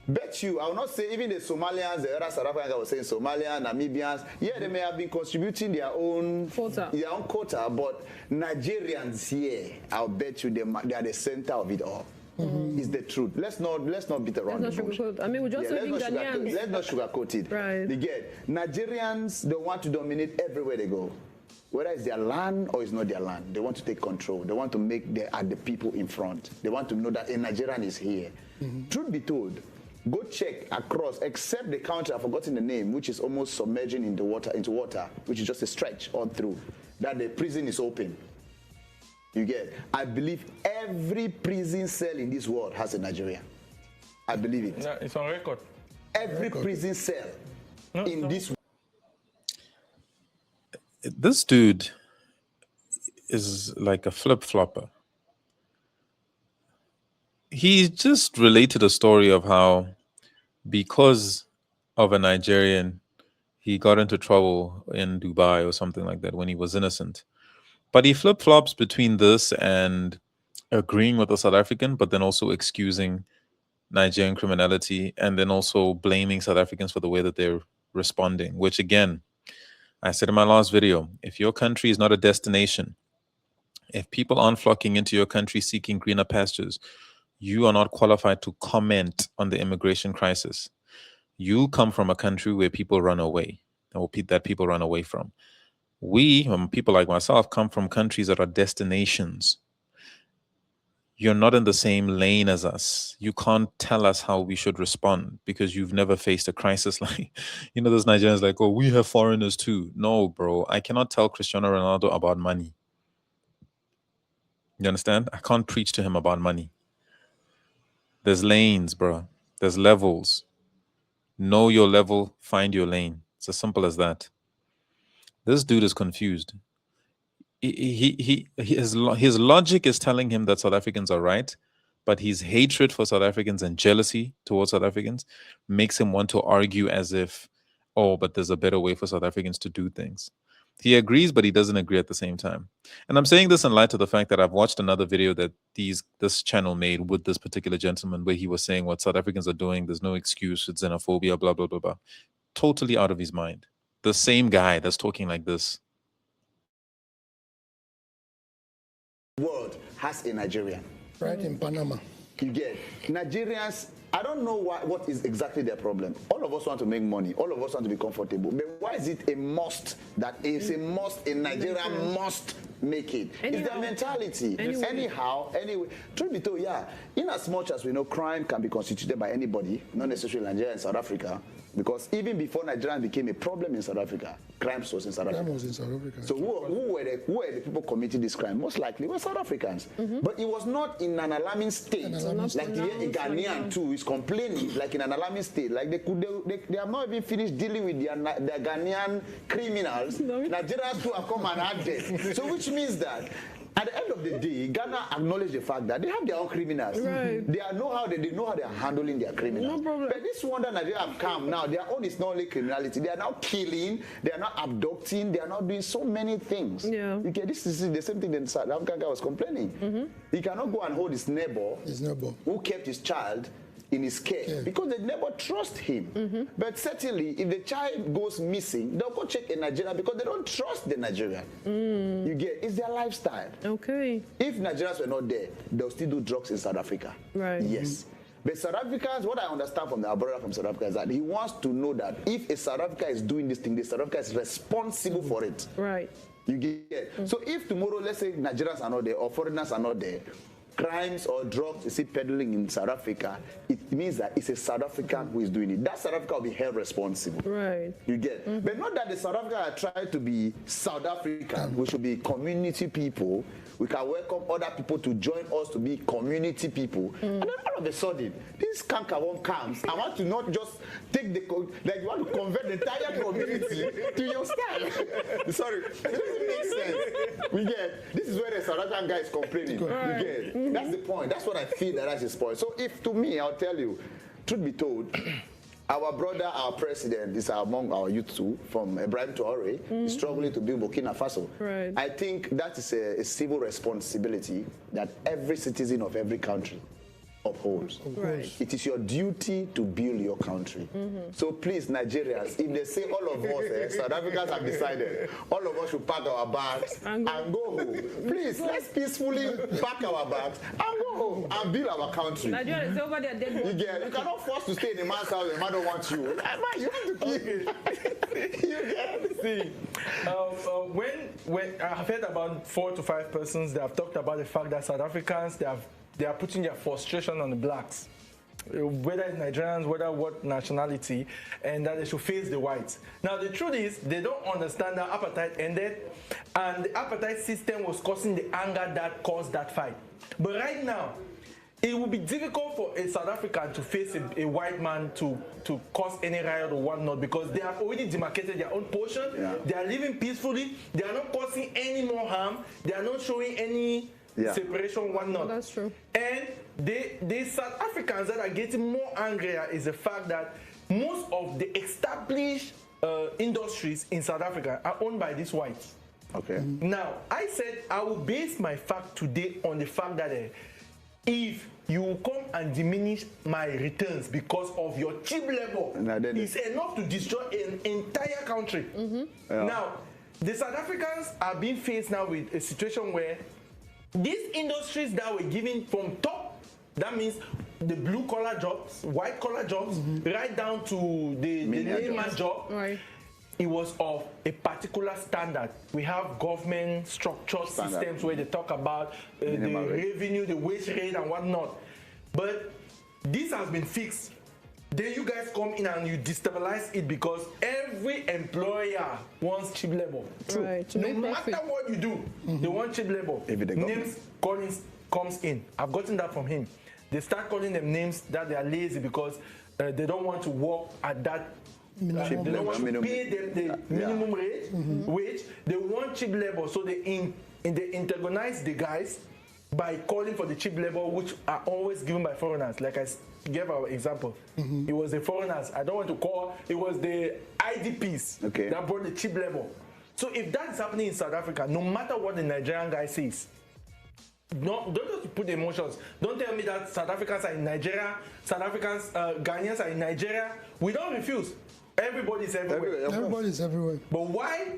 bet you, I will not say even the Somalians, the other South Africans I was saying, Somalians, Namibians, yeah, they may have been contributing their own quota, but Nigerians here, I'll bet you they are the center of it all. It's the truth. Let's not beat around the bush. I mean, we just let's not sugarcoat it. Right. You get Nigerians, they want to dominate everywhere they go. Whether it's their land or it's not their land, they want to take control. They want to make the people in front. They want to know that a Nigerian is here. Truth be told, go check across, except the country, I've forgotten the name, which is almost submerging into water, which is just a stretch all through, that the prison is open. You get? I believe every prison cell in this world has a Nigerian. I believe it. Yeah, it's on record. Every prison cell in this world. This dude is like a flip-flopper. He just related a story of how because of a Nigerian, he got into trouble in Dubai or something like that when he was innocent. But he flip-flops between this and agreeing with the South African, but then also excusing Nigerian criminality and then also blaming South Africans for the way that they're responding, which again, I said in my last video, if your country is not a destination, if people aren't flocking into your country seeking greener pastures, you are not qualified to comment on the immigration crisis. You come from a country where people run away, or that people run away from. We, people like myself, come from countries that are destinations. You're not in the same lane as us. You can't tell us how we should respond because you've never faced a crisis like, those Nigerians like, oh, we have foreigners too. No, bro, I cannot tell Cristiano Ronaldo about money. You understand? I can't preach to him about money. There's lanes, bro. There's levels. Know your level, find your lane. It's as simple as that. This dude is confused. His logic is telling him that South Africans are right, but his hatred for South Africans and jealousy towards South Africans makes him want to argue as if, oh, but there's a better way for South Africans to do things. He agrees, but he doesn't agree at the same time. And I'm saying this in light of the fact that I've watched another video that this channel made with this particular gentleman where he was saying what South Africans are doing, there's no excuse, it's xenophobia, blah, blah, blah, blah. Totally out of his mind. The same guy that's talking like this. World has a Nigerian. Right in Panama. You get Nigerians. I don't know what is exactly their problem. All of us want to make money. All of us want to be comfortable. But why is it a must that is a must in Nigeria must make it? It's their mentality. Anyhow, anyway. Truth be told, yeah, in as much as we know crime can be constituted by anybody, not necessarily Nigeria and South Africa, because even before Nigeria became a problem in South Africa, crime was in South Africa. Crime was in South Africa. So who were the people committing this crime? Most likely were South Africans. But it was not in an alarming state. Like a Ghanaian too is complaining, like in an alarming state. Like they have not even finished dealing with their Ghanaian criminals. Nigerians too have come and had them. So which means that at the end of the day, Ghana acknowledge the fact that they have their own criminals. Right. They know how they are handling their criminals. No problem. But this one that Nigeria have come now, their own is not only criminality. They are now killing, they are now abducting, they are now doing so many things. Yeah. Okay, this is the same thing that South African guy was complaining. He cannot go and hold his neighbor who kept his child in his care because they never trust him. But certainly, if the child goes missing, they'll go check in Nigeria because they don't trust the Nigerian. You get it's their lifestyle. Okay. If Nigerians were not there, they'll still do drugs in South Africa. Right. Yes. But South Africans, what I understand from our brother from South Africa is that he wants to know that if a South Africa is doing this thing, the South Africa is responsible for it. Right. You get So if tomorrow, let's say Nigerians are not there or foreigners are not there, crimes or drugs is it peddling in South Africa, it means that it's a South African who is doing it. That South Africa will be held responsible. Right. You get But not that the South Africa are trying to be South African. We should be community people. We can welcome other people to join us to be community people. And then all of a sudden, this canker comes. I want to not just take like you want to convert the entire community to your style. Sorry, it doesn't make sense. We get this is where the South African guy is complaining. Right. You get that's the point. That's what I feel that's his point. So if to me, I'll tell you, truth be told, our brother, our president, is among our youth too, from Ibrahim Traore, is struggling to build Burkina Faso. Right. I think that is a civil responsibility that every citizen of every country upholds. Right. It is your duty to build your country. So please, Nigerians, if they say all of us, South Africans have decided, all of us should pack our bags and go home. Please, let's peacefully pack our bags and go home and build our country. Nigeria is over there. You cannot force to stay in a man's house and the man don't want you. Man, you have to keep it. See, when I've heard about 4 to 5 persons that have talked about the fact that South Africans, they are putting their frustration on the blacks, whether it's Nigerians, whether what nationality, and that they should face the whites. Now, the truth is, they don't understand that apartheid ended, and the apartheid system was causing the anger that caused that fight. But right now, it will be difficult for a South African to face a white man to cause any riot or whatnot because they have already demarcated their own portion. Yeah. They are living peacefully. They are not causing any more harm. They are not showing any separation, whatnot. Oh, that's true. And the South Africans that are getting more angrier is the fact that most of the established industries in South Africa are owned by these whites. Okay. Now, I said I will base my fact today on the fact that if you come and diminish my returns because of your cheap labor, it's enough to destroy an entire country. Now, the South Africans are being faced now with a situation where these industries that were given from top, that means the blue-collar jobs, white-collar jobs, right down to the layman job, right. It was of a particular standard. We have government structured systems where they talk about the revenue, the wage rate and whatnot. But this has been fixed. Then you guys come in and you destabilize it because every employer wants cheap labor. Right. No matter what you do, they want cheap labor. Names comes in. I've gotten that from him. They start calling them names that they are lazy because they don't want to work at that. They don't want to pay them the minimum wage. They want cheap labor, so they antagonize the guys by calling for the cheap labor, which are always given by foreigners. Like I gave our example, it was the foreigners. I don't want to call. It was the IDPs that brought the cheap labor. So if that is happening in South Africa, no matter what the Nigerian guy says, don't just put emotions. Don't tell me that South Africans are in Nigeria, South Africans, Ghanaians are in Nigeria. We don't refuse. Everybody's everywhere. Everybody's everywhere. But why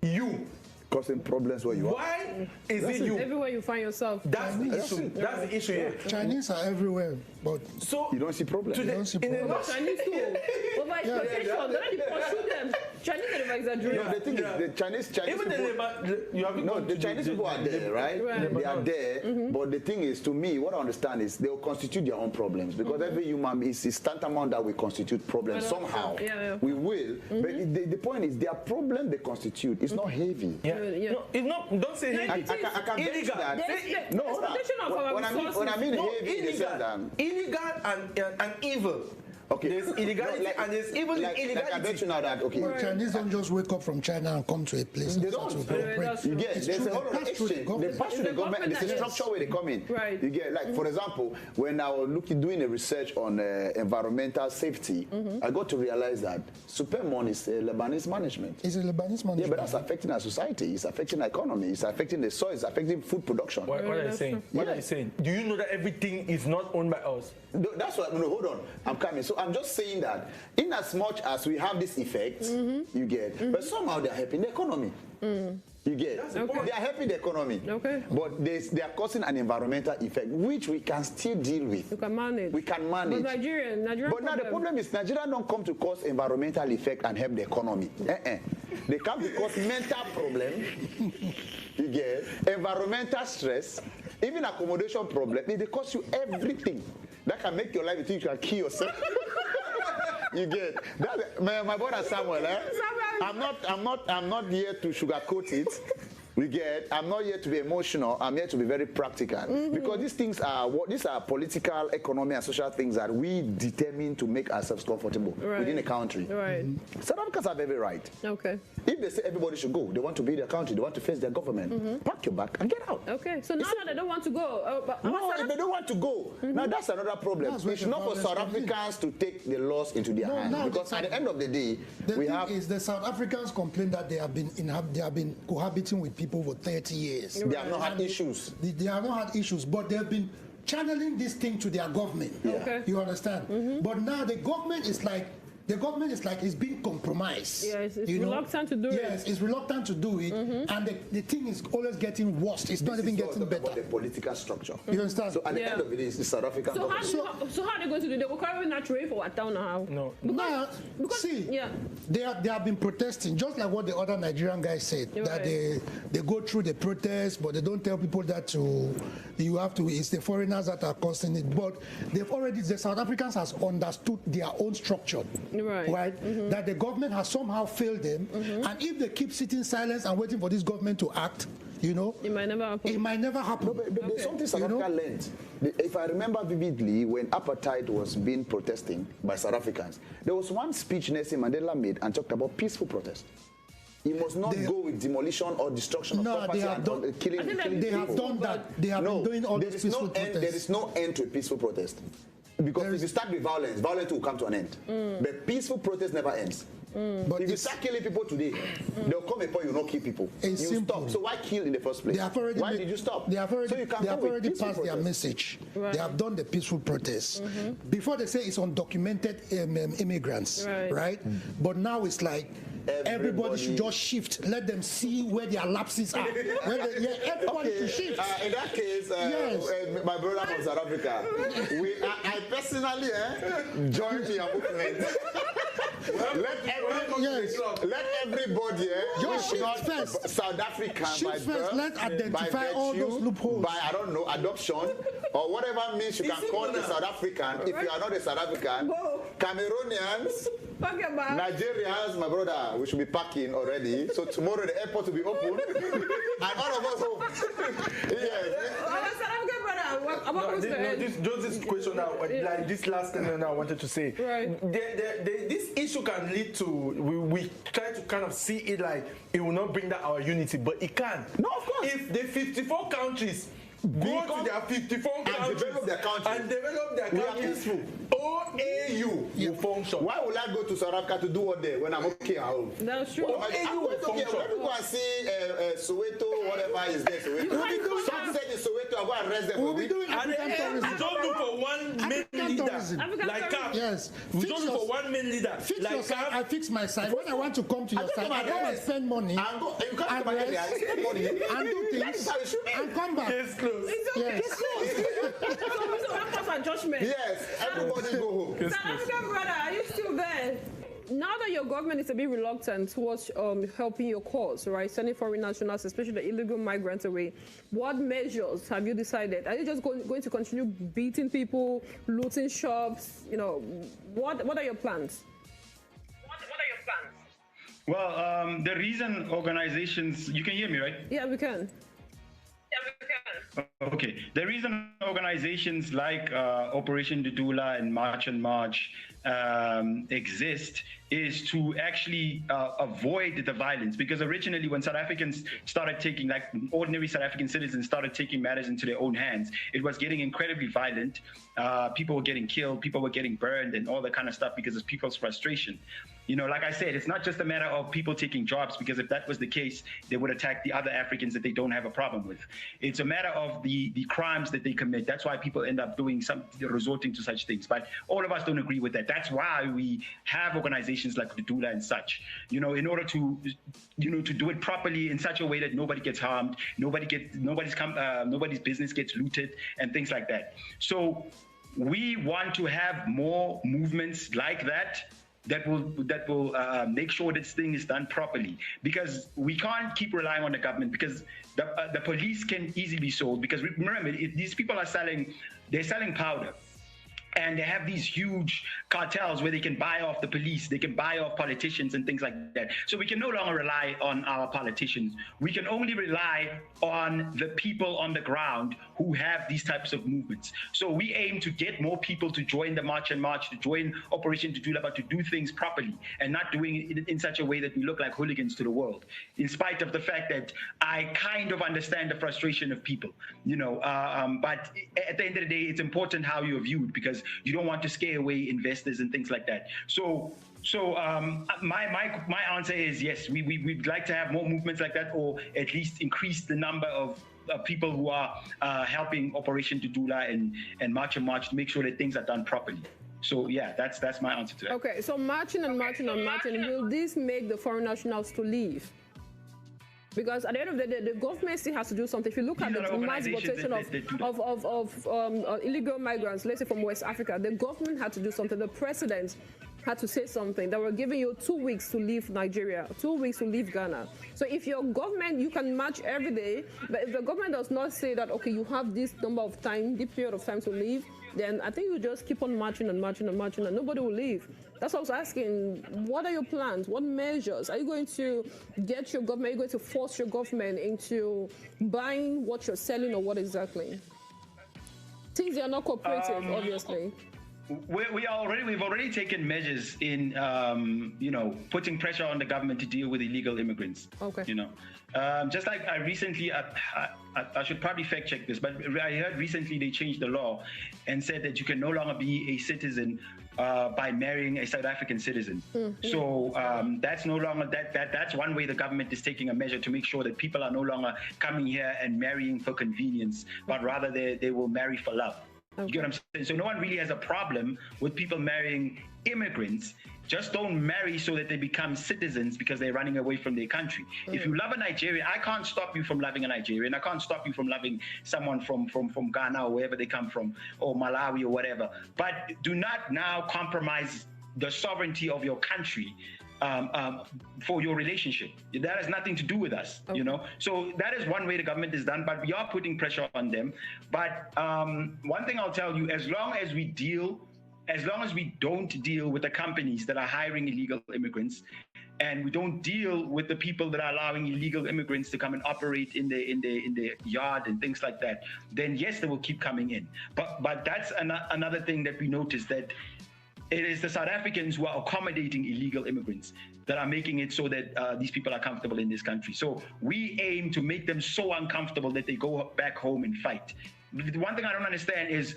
you, causing problems where you are. Why is it you? Everywhere you find yourself. That's the issue. That's the issue here. Chinese are everywhere, but so you don't see problems. You don't see problems. Chinese too. Over exploitation. Don't you pursue them? Chinese are never exaggerating. No, the thing is, the Chinese even people, the Chinese people are there, right? They are there, but the thing is, to me, what I understand is they will constitute their own problems because every human is tantamount that we constitute problems somehow. We will, but the point is, their problem they constitute is not heavy. No, it's not. Don't say heavy. I can illegal. When I mean heavy, illegal and evil. Okay. There's illegality and there's even illegality. I bet you now that Chinese don't just wake up from China and come to a place. They don't. You get there's a whole lot of exchange. They pass through the government. There's a structure where they come in. Right. You get for example, when I was doing a research on environmental safety, I got to realize that Supermon is Lebanese management. It's a Lebanese management. Yeah, but that's affecting our society. It's affecting our economy. It's affecting the soil. It's affecting food production. What are you saying? What are you saying? Do you know that everything is not owned by us? That's what. No, hold on. I'm coming. So I'm just saying that in as much as we have this effect, you get, but somehow they're helping the economy. You get, they are helping the economy, but they are causing an environmental effect, which we can still deal with. You can manage. We can manage. But Nigeria but now the problem is Nigeria don't come to cause environmental effect and help the economy. They come to cause mental problem. You get environmental stress, even accommodation problem. They cause you everything that can make your life. You think you can kill yourself. You get that, my brother Samuel. I'm not here to sugarcoat it. We get. I'm not here to be emotional. I'm here to be very practical because these things are these are political, economic, and social things that we determine to make ourselves comfortable within a country. South Africans have every right. If they say everybody should go, they want to be their country, they want to face their government. Pack your bag and get out. So now that they don't want to go, no, if they don't want to go, now that's another problem. It's not for South Africans to take the laws into their hands because at the end of the day, the South Africans complain that they have been cohabiting with people for 30 years. They have not had issues. They have not had issues, but they've been channeling this thing to their government. You understand? But now the government is like it's being compromised. It's reluctant to do it. Yes, it's reluctant to do it, and the thing is always getting worse. It's not even getting better. About the political structure. You understand? So at the end of it, it's South African government. So how are they going to do? They will carry naturally for what town now? No. Because they have been protesting, just like what the other Nigerian guys said. That they go through the protest, but they don't tell people that you have to. It's the foreigners that are causing it. But the South Africans has understood their own structure. That the government has somehow failed them, and if they keep sitting silent and waiting for this government to act, it might never happen. It might never happen. No, but there's something South Africa learned. If I remember vividly, when apartheid was being protesting by South Africans, there was one speech Nelson Mandela made and talked about peaceful protest. You must not go with demolition or destruction of property and killing people. They have done that. They have been doing all these peaceful protests. There is no end to a peaceful protest. Because if you start with violence, violence will come to an end. But peaceful protest never ends. But if you start killing people today, there'll come a point you will not kill people. You stop. So why kill in the first place? Why did you stop? They have already passed their message. They have done the peaceful protest. Before they say it's undocumented immigrants, right? But now it's like everybody should just shift. Let them see where their lapses are. Everybody should shift. In that case, my brother from South Africa, I personally joined your movement. Let everybody just shift first. South African shift first. Let's identify all those loopholes. By I don't know, adoption or whatever means you can call the South African. If you are not a South African, Cameroonians, Nigerians, my brother, we should be packing already. So tomorrow the airport will be open, and all of us home. This question now, like this last thing I wanted to say. This issue can lead to we try to kind of see it like it will not bring that our unity, but it can. No, of course. If the 54 countries go to their 54 countries and develop their countries, OAU will function. Why would I go to South Africa to do what there when I'm okay at home? That's true. OAU will function. Let me go and see Soweto, whatever is there. Soweto. Some said in Soweto, I go and arrest them. We'll be doing African tourism. Don't look for one main leader like CAP. Yes. We don't look for one main leader. Fix your side, I fix my side. When I want to come to your side, I come and spend money, you can't come and spend money and do things, and come back. Case closed. Yes. Yes, everybody go home. South African brother, are you still there? Now that your government is a bit reluctant towards helping your cause, right, sending foreign nationals, especially the illegal migrants away, what measures have you decided? Are you just going to continue beating people, looting shops? You know, what are your plans? Well, the reason organizations, you can hear me, right? Yeah, we can. Okay. The reason organizations like Operation Dudula and March and March exist is to actually avoid the violence, because originally when South Africans started taking, like ordinary South African citizens started taking matters into their own hands, it was getting incredibly violent. People were getting killed, people were getting burned and all that kind of stuff because of people's frustration. You know, like I said, it's not just a matter of people taking jobs, because if that was the case, they would attack the other Africans that they don't have a problem with. It's a matter of the crimes that they commit. That's why people end up resorting to such things. But all of us don't agree with that. That's why we have organizations like the Dudula and such, you know, in order to, you know, to do it properly in such a way that nobody gets harmed, nobody's business gets looted and things like that. So we want to have more movements like that will make sure this thing is done properly, because we can't keep relying on the government, because the police can easily be sold. Because remember, these people are selling powder. And they have these huge cartels where they can buy off the police, they can buy off politicians and things like that. So we can no longer rely on our politicians. We can only rely on the people on the ground who have these types of movements. So we aim to get more people to join the March and March, to join Operation Dudula, but to do things properly and not doing it in such a way that we look like hooligans to the world. In spite of the fact that I kind of understand the frustration of people, you know, but at the end of the day, it's important how you're viewed, because you don't want to scare away investors and things like that. So my answer is yes, we'd like to have more movements like that, or at least increase the number of people who are helping Operation Dudula and March and March to make sure that things are done properly. So yeah, that's my answer to that. Okay, so marching, will this make the foreign nationals to leave? Because at the end of the day, the government still has to do something. If you look at the mass deportation of illegal migrants, let's say from West Africa, the government had to do something. The president had to say something. They were giving you 2 weeks to leave Nigeria, 2 weeks to leave Ghana. So if your government, you can march every day, but if the government does not say that, okay, you have this number of time, this period of time to leave, then I think you just keep on marching and marching and marching, and nobody will leave. That's what I was asking. What are your plans? What measures? Are you going to get your government, are you going to force your government into buying what you're selling, or what exactly? Things are not cooperative, obviously. We've already taken measures in, you know, putting pressure on the government to deal with illegal immigrants. Okay. You know, just like I recently, I should probably fact check this, but I heard recently they changed the law and said that you can no longer be a citizen by marrying a South African citizen. So that's no longer that's one way the government is taking a measure to make sure that people are no longer coming here and marrying for convenience, but rather they will marry for love. Okay. You get what I'm saying? So no one really has a problem with people marrying immigrants. Just don't marry so that they become citizens because they're running away from their country. If you love a Nigerian, I can't stop you from loving a Nigerian. I can't stop you from loving someone from Ghana or wherever they come from, or Malawi or whatever. But do not now compromise the sovereignty of your country for your relationship. That has nothing to do with us, you know. So that is one way the government is done, but we are putting pressure on them. But one thing I'll tell you, as long as we don't deal with the companies that are hiring illegal immigrants, and we don't deal with the people that are allowing illegal immigrants to come and operate in the yard and things like that, then yes, they will keep coming in. But that's another thing that we noticed, that it is the South Africans who are accommodating illegal immigrants that are making it so that these people are comfortable in this country. So we aim to make them so uncomfortable that they go back home and fight. The one thing I don't understand is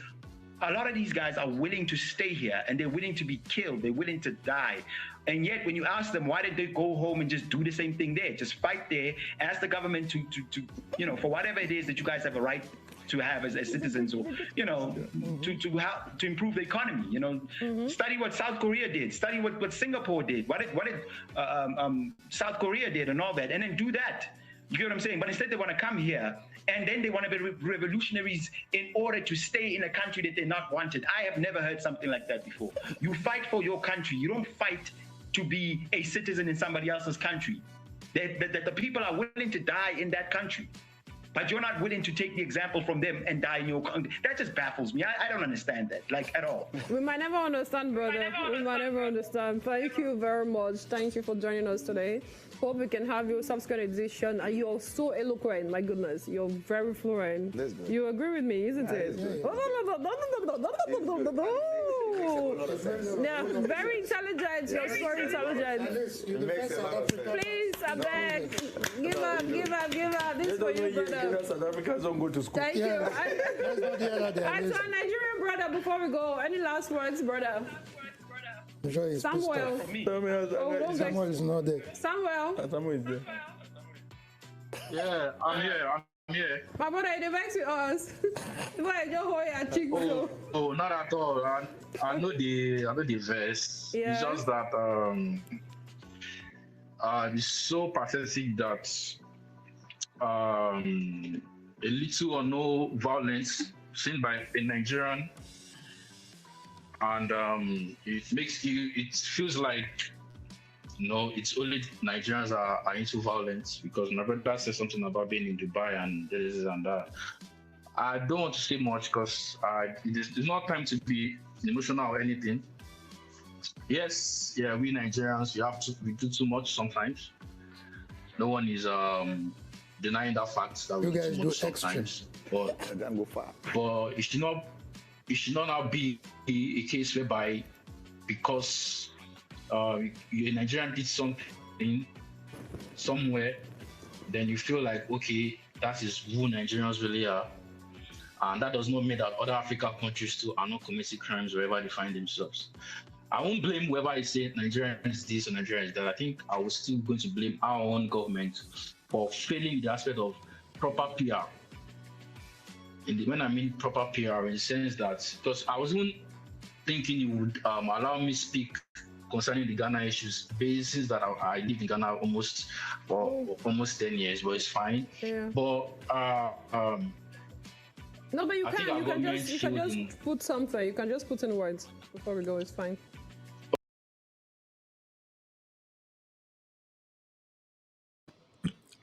a lot of these guys are willing to stay here and they're willing to be killed. They're willing to die. And yet when you ask them, why did they go home and just do the same thing there? Just fight there, ask the government to you know, for whatever it is that you guys have a right to have as citizens, or to improve the economy. Study what South Korea did, study what Singapore did, what did South Korea did, and all that, and then do that. You get what I'm saying? But instead, they want to come here, and then they want to be revolutionaries in order to stay in a country that they're not wanted. I have never heard something like that before. You fight for your country. You don't fight to be a citizen in somebody else's country. That the people are willing to die in that country, but you're not willing to take the example from them and die in your country. That just baffles me. I don't understand that, like, at all. We might never understand, brother. We might never understand. Thank you very much. Thank you for joining us today. Hope we can have your subsequent edition. And you're so eloquent, my goodness. You're very fluent. You agree with me, isn't it? Yeah, very intelligent. You're so intelligent. Please, I beg. Give up. This is for you, brother. South Africans don't go to school. Thank you. And to our Nigerian brother, before we go, any last words, brother? Samuel. Samuel is not there. Samuel. Samuel is there. Yeah, I'm here. My brother, you vex with us. Why you hold your cheek so? Oh, not at all. I know the verse. Yeah. It's just that it's so pathetic that a little or no violence seen by a Nigerian, and it feels like it's only Nigerians are into violence, because my brother said something about being in Dubai and this and that. I don't want to say much because there's not time to be emotional or anything. Yes, yeah, we Nigerians, we do too much sometimes. No one is denying that fact that we do too much sometimes. But it should not now be a case whereby because a Nigerian did something somewhere, then you feel like, okay, that is who Nigerians really are. And that does not mean that other African countries too are not committing crimes wherever they find themselves. I won't blame whoever is saying Nigeria is this or Nigeria is that. I think I was still going to blame our own government for failing the aspect of proper PR. When I mean proper PR, in the sense that, because I was even thinking you would allow me speak concerning the Ghana issues, since that I live in Ghana almost 10 years, but it's fine. Yeah. But no, but you can just put something. You can just put in words before we go. It's fine.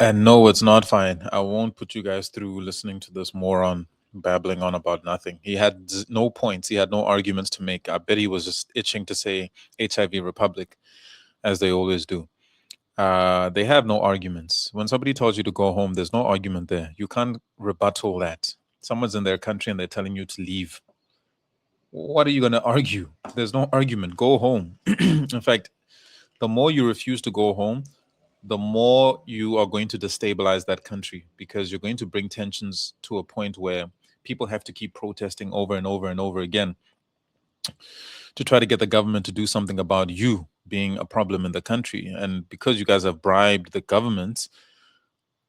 And no, it's not fine. I won't put you guys through listening to this moron babbling on about nothing. He had no points. He had no arguments to make. I bet he was just itching to say HIV Republic, as they always do. They have no arguments. When somebody tells you to go home, there's no argument there. You can't rebuttal that. Someone's in their country and they're telling you to leave. What are you going to argue? There's no argument. Go home. In fact, the more you refuse to go home, the more you are going to destabilize that country, because you're going to bring tensions to a point where people have to keep protesting over and over and over again to try to get the government to do something about you being a problem in the country. And because you guys have bribed the government,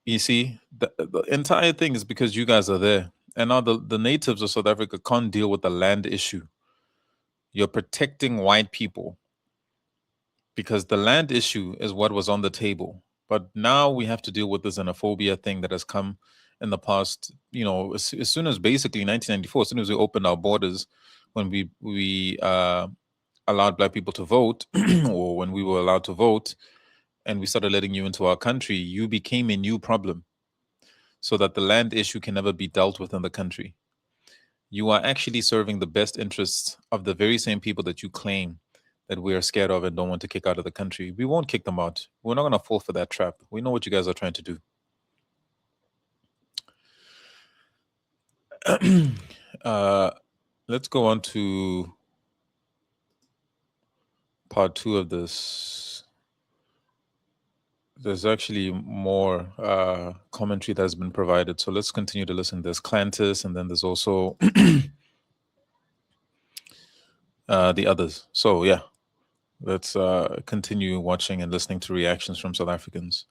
you see, the entire thing is because you guys are there. And now the natives of South Africa can't deal with the land issue. You're protecting white people because the land issue is what was on the table. But now we have to deal with the xenophobia thing that has come in the past, as soon as basically 1994, as soon as we opened our borders, when we allowed black people to vote, or when we were allowed to vote, and we started letting you into our country, you became a new problem, so that the land issue can never be dealt with in the country. You are actually serving the best interests of the very same people that you claim that we are scared of and don't want to kick out of the country. We won't kick them out. We're not going to fall for that trap. We know what you guys are trying to do. Let's go on to part 2 of this. There's actually more commentary that's been provided. So let's continue to listen. There's Clantis, and then there's also the others. So yeah, let's continue watching and listening to reactions from South Africans.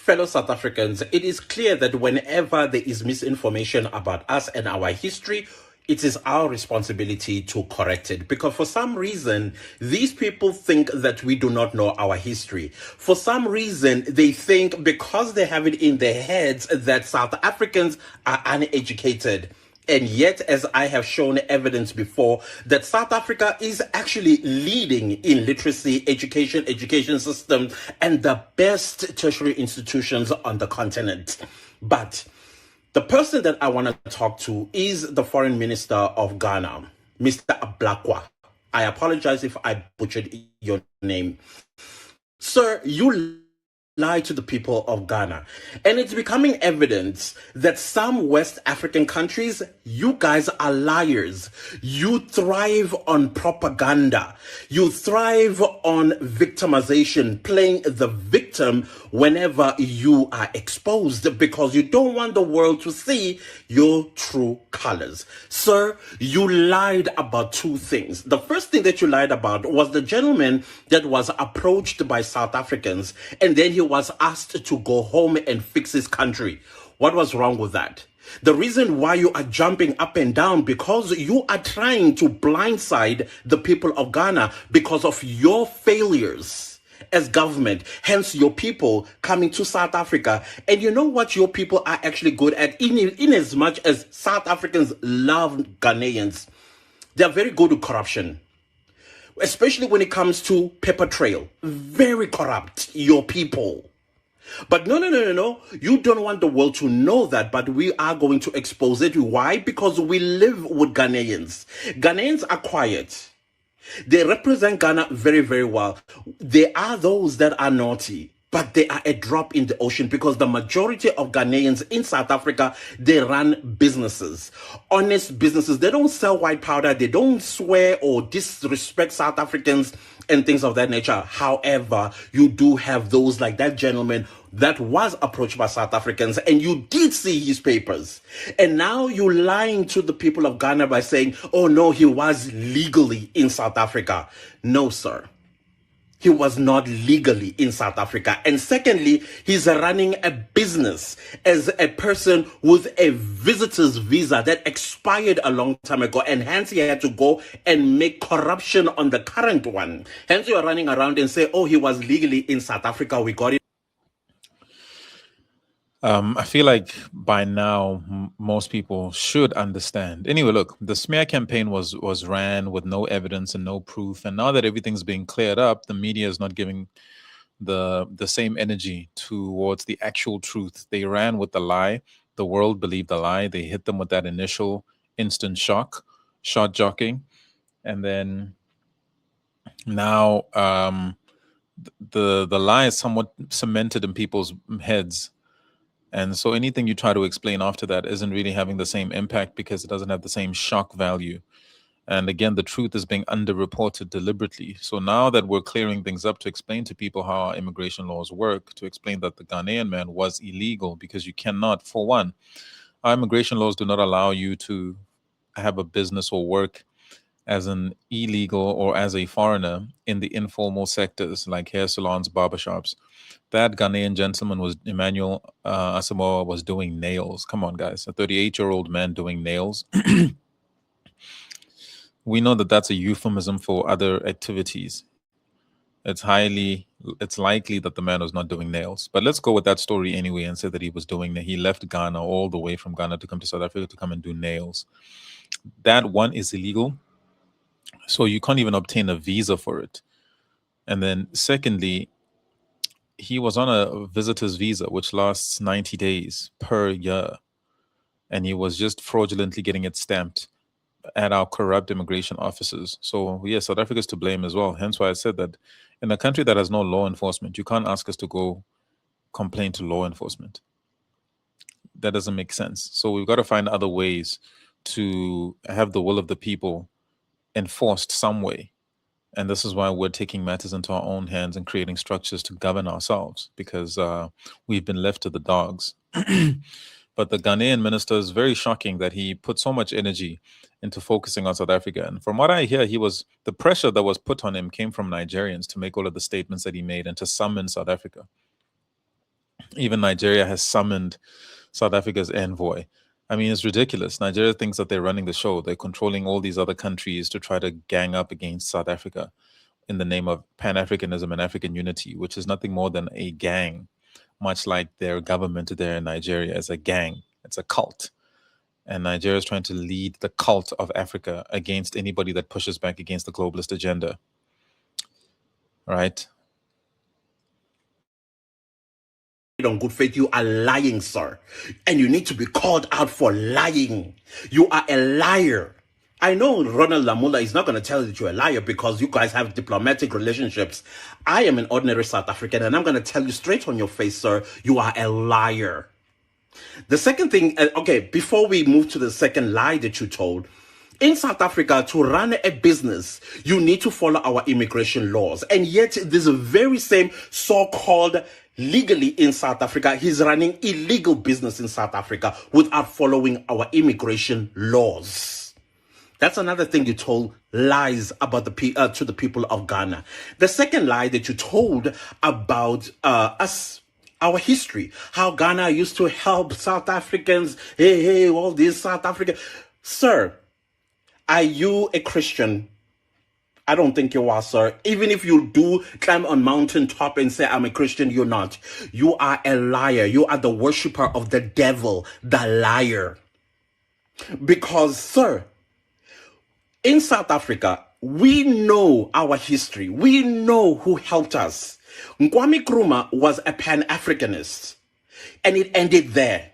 fellow South Africans, it is clear that whenever there is misinformation about us and our history, it is our responsibility to correct it. Because for some reason, these people think that we do not know our history. For some reason, they think because they have it in their heads that South Africans are uneducated. And yet, as I have shown evidence before, that South Africa is actually leading in literacy, education system, and the best tertiary institutions on the continent. But the person that I want to talk to is the Foreign Minister of Ghana, Mr. Ablakwa. I apologize if I butchered your name. Sir, you lie to the people of Ghana. And it's becoming evident that some West African countries, you guys are liars. You thrive on propaganda. You thrive on victimization, playing the victim whenever you are exposed because you don't want the world to see your true colors. Sir, you lied about two things. The first thing that you lied about was the gentleman that was approached by South Africans and then he was asked to go home and fix his country. What was wrong with that? The reason why you are jumping up and down because you are trying to blindside the people of Ghana because of your failures as government, hence your people coming to South Africa. And you know what your people are actually good at, in as much as South Africans love Ghanaians, they are very good with corruption. Especially when it comes to paper trail. Very corrupt, your people. But no. You don't want the world to know that, but we are going to expose it. Why? Because we live with Ghanaians. Ghanaians are quiet. They represent Ghana very, very well. There are those that are naughty, but they are a drop in the ocean because the majority of Ghanaians in South Africa, they run businesses, honest businesses. They don't sell white powder. They don't swear or disrespect South Africans and things of that nature. However, you do have those like that gentleman that was approached by South Africans and you did see his papers. And now you're lying to the people of Ghana by saying, oh no, he was legally in South Africa. No, sir. He was not legally in South Africa. And secondly, he's running a business as a person with a visitor's visa that expired a long time ago. And hence he had to go and make corruption on the current one. Hence you're running around and say, oh, he was legally in South Africa. We got it. I feel like by now most people should understand. Anyway, look, the smear campaign was ran with no evidence and no proof, and now that everything's being cleared up, the media is not giving the same energy towards the actual truth. They ran with the lie. The world believed the lie. They hit them with that initial instant shot jockeying, and then now the lie is somewhat cemented in people's heads. And so anything you try to explain after that isn't really having the same impact because it doesn't have the same shock value. And again, the truth is being underreported deliberately. So now that we're clearing things up to explain to people how our immigration laws work, to explain that the Ghanaian man was illegal because you cannot, for one, our immigration laws do not allow you to have a business or work as an illegal or as a foreigner in the informal sectors like hair salons, barbershops. That Ghanaian gentleman was Emmanuel Asamoah was doing nails. Come on, guys. A 38-year-old man doing nails. We know that that's a euphemism for other activities. It's likely that the man was not doing nails. But let's go with that story anyway and say that he left Ghana all the way from Ghana to come to South Africa to come and do nails. That one is illegal. So you can't even obtain a visa for it. And then secondly, he was on a visitor's visa, which lasts 90 days per year. And he was just fraudulently getting it stamped at our corrupt immigration offices. So yes, South Africa is to blame as well. Hence why I said that in a country that has no law enforcement, you can't ask us to go complain to law enforcement. That doesn't make sense. So we've got to find other ways to have the will of the people enforced some way. And this is why we're taking matters into our own hands and creating structures to govern ourselves, because we've been left to the dogs. But the Ghanaian minister is very shocking that he put so much energy into focusing on South Africa. And from what I hear, the pressure that was put on him came from Nigerians to make all of the statements that he made and to summon South Africa. Even Nigeria has summoned South Africa's envoy. I mean, it's ridiculous. Nigeria thinks that they're running the show. They're controlling all these other countries to try to gang up against South Africa in the name of Pan-Africanism and African unity, which is nothing more than a gang, much like their government there in Nigeria is a gang. It's a cult. And Nigeria is trying to lead the cult of Africa against anybody that pushes back against the globalist agenda. Right? On good faith, you are lying, sir. And you need to be called out for lying. You are a liar. I know Ronald Lamola is not going to tell you that you're a liar because you guys have diplomatic relationships. I am an ordinary South African, and I'm going to tell you straight on your face, sir, you are a liar. The second thing, okay, before we move to the second lie that you told, in South Africa, to run a business, you need to follow our immigration laws. And yet, this very same so-called legally in South Africa, he's running illegal business in South Africa without following our immigration laws. That's another thing you told lies about to the people of Ghana. The second lie that you told about us, our history, how Ghana used to help South Africans, hey, all these South Africans. Sir, are you a Christian? I don't think you are, sir. Even if you do climb on mountaintop and say, I'm a Christian, you're not. You are a liar. You are the worshiper of the devil, the liar. Because, sir, in South Africa, we know our history. We know who helped us. Kwame Nkrumah was a Pan-Africanist, and it ended there.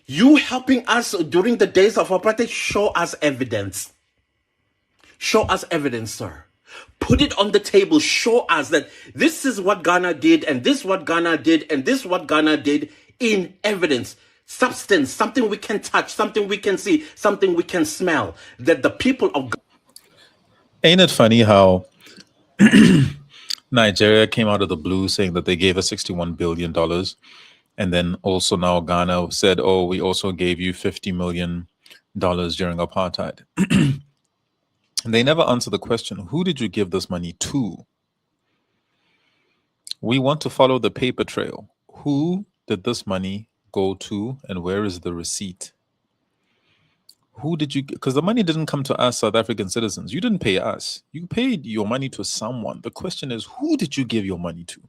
You helping us during the days of apartheid, show us evidence. Show us evidence, sir. Put it on the table. Show us that this is what Ghana did, and this is what Ghana did, and this is what Ghana did in evidence. Substance, something we can touch, something we can see, something we can smell. That the people of... Ain't it funny how Nigeria came out of the blue saying that they gave us $61 billion. And then also now Ghana said, oh, we also gave you $50 million during apartheid. And they never answer the question, who did you give this money to? We want to follow the paper trail. Who did this money go to and where is the receipt? Who did you, because the money didn't come to us, South African citizens. You didn't pay us. You paid your money to someone. The question is, who did you give your money to?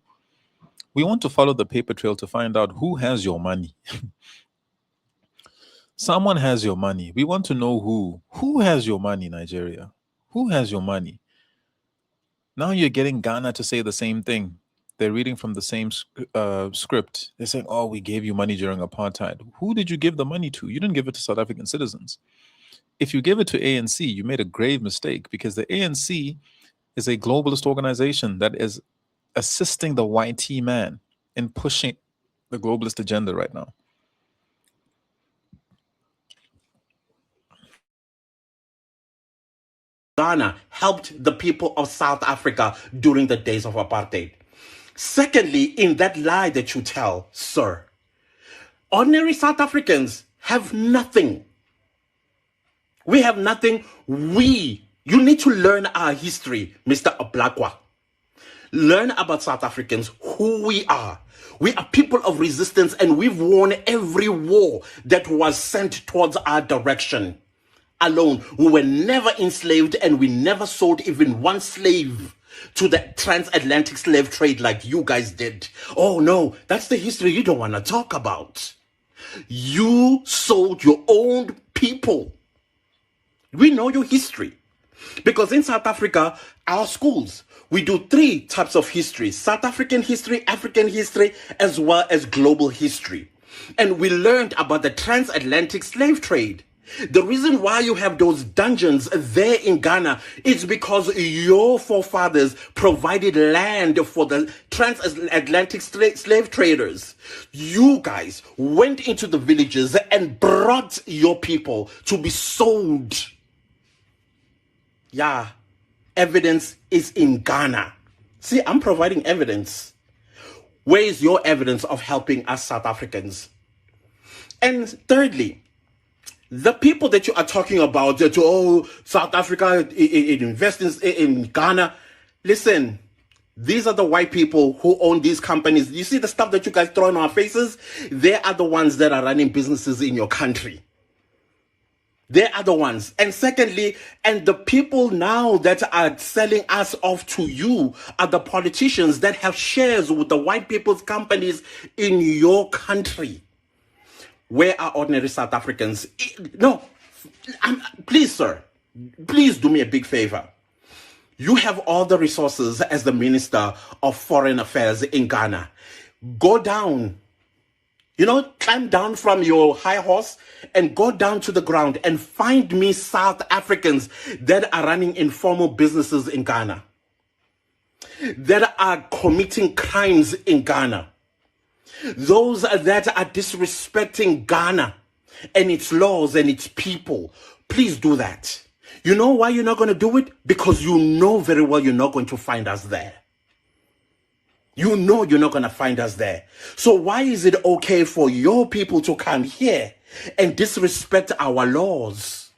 We want to follow the paper trail to find out who has your money. Someone has your money. We want to know who. Who has your money, Nigeria? Who has your money? Now you're getting Ghana to say the same thing. They're reading from the same script. They're saying, oh, we gave you money during apartheid. Who did you give the money to? You didn't give it to South African citizens. If you give it to ANC, you made a grave mistake because the ANC is a globalist organization that is assisting the YT man in pushing the globalist agenda right now. Ghana helped the people of South Africa during the days of apartheid. Secondly, in that lie that you tell, sir, ordinary South Africans have nothing. We have nothing. You need to learn our history, Mr. Oblakwa. Learn about South Africans, who we are. We are people of resistance, and we've won every war that was sent towards our direction. Alone, we were never enslaved, and we never sold even one slave to the transatlantic slave trade like you guys did. Oh no, that's the history you don't want to talk about. You sold your own people. We know your history. Because in South Africa, our schools, we do 3 types of history: South African history, African history, as well as global history. And we learned about the transatlantic slave trade. The reason why you have those dungeons there in Ghana is because your forefathers provided land for the transatlantic slave traders. You guys went into the villages and brought your people to be sold. Yeah, evidence is in Ghana. See, I'm providing evidence. Where is your evidence of helping us South Africans? And thirdly, the people that you are talking about, that, oh, South Africa, it invests in Ghana. Listen, These are the white people who own these companies. You see the stuff that you guys throw in our faces? They are the ones that are running businesses in your country. They are the ones. And secondly, and the people now that are selling us off to you are the politicians that have shares with the white people's companies in your country. Where are ordinary South Africans? No, please, sir, please do me a big favor. You have all the resources as the Minister of Foreign Affairs in Ghana. Go down. Climb down from your high horse and go down to the ground and find me South Africans that are running informal businesses in Ghana, that are committing crimes in Ghana, those that are disrespecting Ghana and its laws and its people. Please do that. You know why you're not going to do it? Because you know very well you're not going to find us there. You know you're not going to find us there. So why is it okay for your people to come here and disrespect our laws?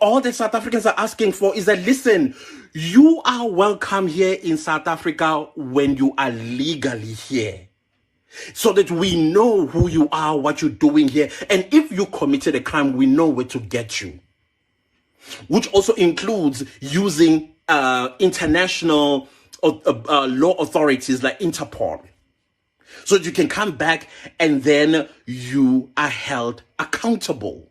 All that South Africans are asking for is that, listen, you are welcome here in South Africa when you are legally here, so that we know who you are, what you're doing here. And if you committed a crime, we know where to get you. Which also includes using international law authorities like Interpol, so that you can come back and then you are held accountable.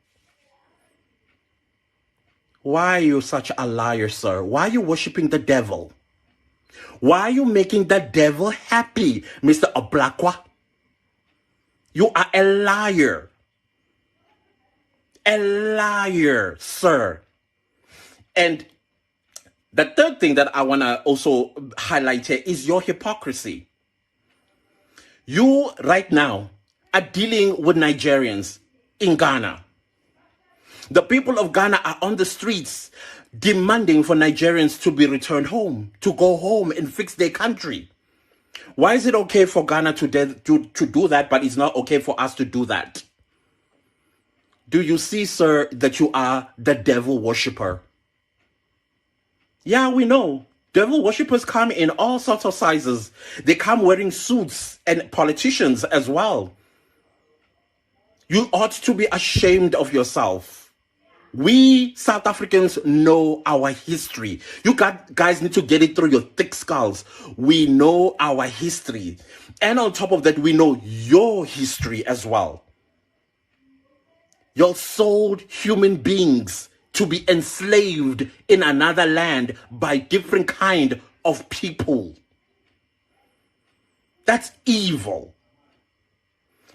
Why are you such a liar, sir? Why are you worshiping the devil? Why are you making the devil happy, Mr. Oblakwa? You are a liar. A liar, sir. And the third thing that I want to also highlight here is your hypocrisy. You right now are dealing with Nigerians in Ghana. The people of Ghana are on the streets demanding for Nigerians to be returned home, to go home and fix their country. Why is it okay for Ghana to do that, but it's not okay for us to do that? Do you see, sir, that you are the devil worshipper? Yeah, we know. Devil worshippers come in all sorts of sizes. They come wearing suits, and politicians as well. You ought to be ashamed of yourself. We South Africans know our history. You guys need to get it through your thick skulls. We know our history. And on top of that, we know your history as well. You're sold human beings to be enslaved in another land by different kind of people. That's evil.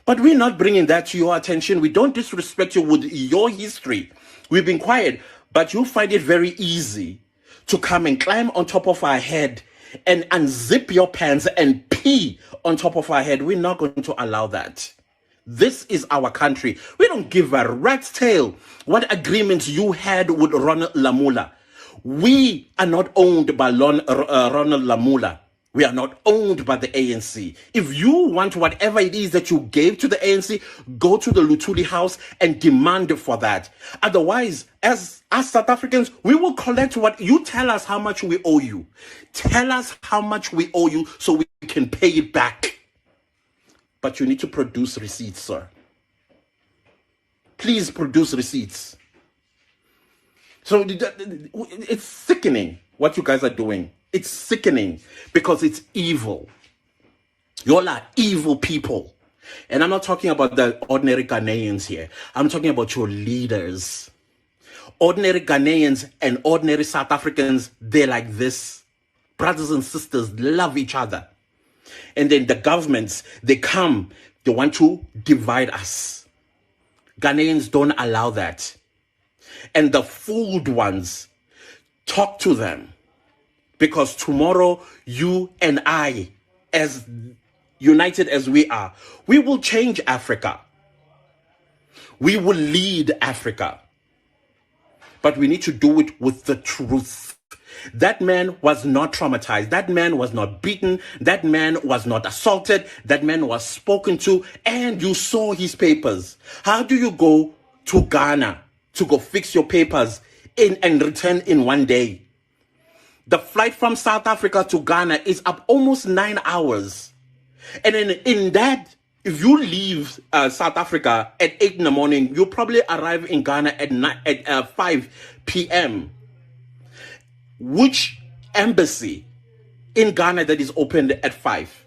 But we're not bringing that to your attention. We don't disrespect you with your history. We've been quiet, but you find it very easy to come and climb on top of our head and unzip your pants and pee on top of our head. We're not going to allow that. This is our country. We don't give a rat's tail what agreements you had with Ronald Lamola. We are not owned by Ronald Lamola. We are not owned by the ANC. If you want whatever it is that you gave to the ANC, go to the Lutuli house and demand for that. Otherwise, as South Africans, we will collect what you tell us how much we owe you. Tell us how much we owe you so we can pay it back. But you need to produce receipts, sir. Please produce receipts. So it's sickening what you guys are doing. It's sickening because it's evil. Y'all are evil people. And I'm not talking about the ordinary Ghanaians here. I'm talking about your leaders. Ordinary Ghanaians and ordinary South Africans, they're like this. Brothers and sisters love each other. And then the governments, they come, they want to divide us. Ghanaians don't allow that. And the fooled ones, talk to them. Because tomorrow, you and I, as united as we are, we will change Africa. We will lead Africa. But we need to do it with the truth. That man was not traumatized. That man was not beaten. That man was not assaulted. That man was spoken to. And you saw his papers. How do you go to Ghana to go fix your papers and return in one day? The flight from South Africa to Ghana is up almost 9 hours. And then in that, if you leave South Africa at 8 in the morning, you'll probably arrive in Ghana at 5 p.m. Which embassy in Ghana that is opened at 5?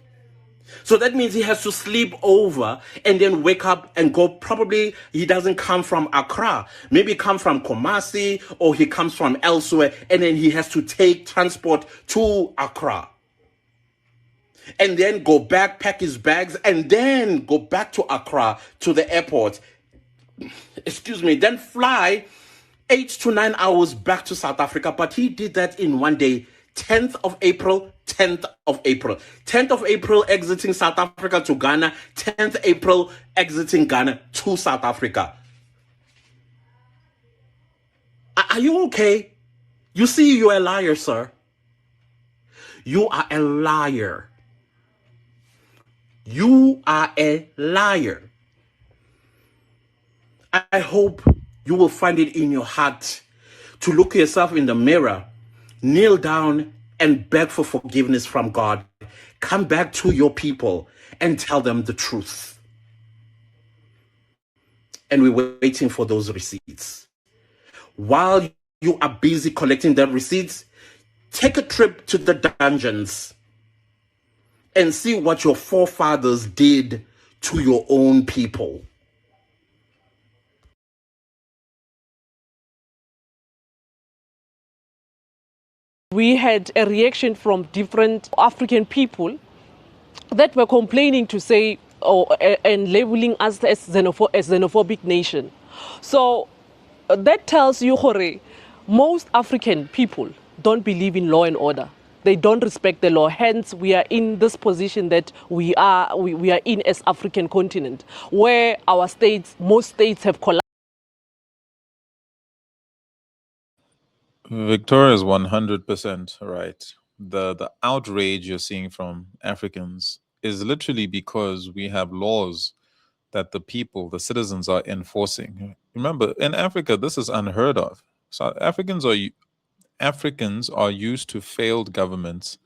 So that means he has to sleep over and then wake up and go. Probably he doesn't come from Accra. Maybe come from Kumasi, or he comes from elsewhere, and then he has to take transport to Accra. And then go back, pack his bags, and then go back to Accra to the airport. Excuse me, then fly 8 to 9 hours back to South Africa. But he did that in one day. 10th of April, 10th of April. 10th of April exiting South Africa to Ghana. 10th April exiting Ghana to South Africa. Are you okay? You see, you're a liar, sir. You are a liar. You are a liar. I hope you will find it in your heart to look yourself in the mirror, kneel down and beg for forgiveness from God. Come back to your people and tell them the truth. And we're waiting for those receipts. While you are busy collecting the receipts, take a trip to the dungeons and see what your forefathers did to your own people. We had a reaction from different African people that were complaining to say and labeling us as xenophobic nation. So that tells you, Jorge, most African people don't believe in law and order. They don't respect the law. Hence, we are in this position that we are in as African continent, where our states, most states have collapsed. Victoria is 100% right. The outrage you're seeing from Africans is literally because we have laws that the people, the citizens, are enforcing. Remember, in Africa, this is unheard of. So Africans are used to failed governments,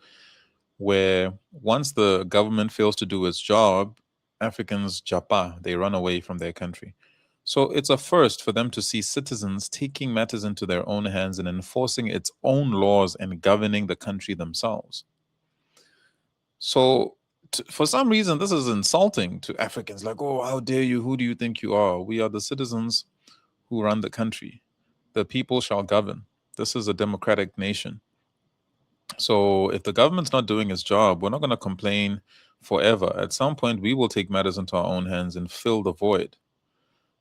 where once the government fails to do its job, Africans japa, they run away from their country. So it's a first for them to see citizens taking matters into their own hands and enforcing its own laws and governing the country themselves. So for some reason, this is insulting to Africans. Like, oh, how dare you? Who do you think you are? We are the citizens who run the country. The people shall govern. This is a democratic nation. So if the government's not doing its job, we're not going to complain forever. At some point, we will take matters into our own hands and fill the void.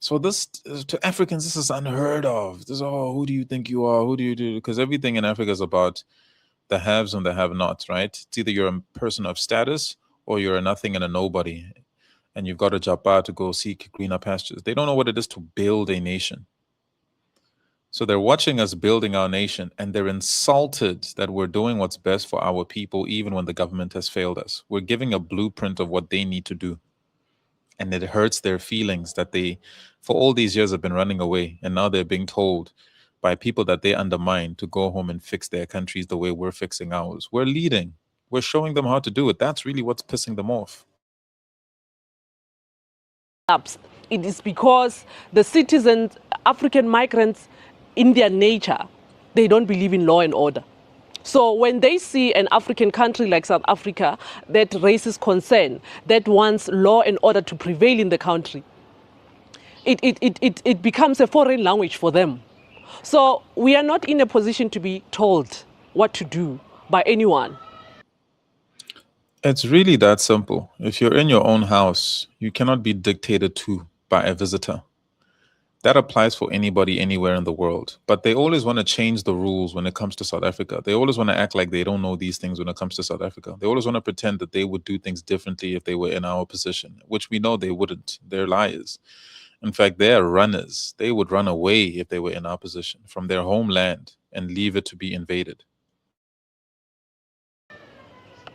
So this, to Africans, this is unheard of. This is, oh, who do you think you are? Who do you do? Because everything in Africa is about the haves and the have-nots, right? It's either you're a person of status or you're a nothing and a nobody, and you've got a japa to go seek greener pastures. They don't know what it is to build a nation. So they're watching us building our nation, and they're insulted that we're doing what's best for our people, even when the government has failed us. We're giving a blueprint of what they need to do. And it hurts their feelings that they, for all these years, have been running away. And now they're being told by people that they undermine to go home and fix their countries the way we're fixing ours. We're leading. We're showing them how to do it. That's really what's pissing them off. It is because the citizens, African migrants, in their nature, they don't believe in law and order. So when they see an African country like South Africa that raises concern, that wants law and order to prevail in the country, it becomes a foreign language for them. So we are not in a position to be told what to do by anyone. It's really that simple. If you're in your own house, you cannot be dictated to by a visitor. That applies for anybody anywhere in the world. But they always want to change the rules when it comes to South Africa. They always want to act like they don't know these things when it comes to South Africa. They always want to pretend that they would do things differently if they were in our position, which we know they wouldn't. They're liars. In fact, they're runners. They would run away if they were in our position from their homeland and leave it to be invaded.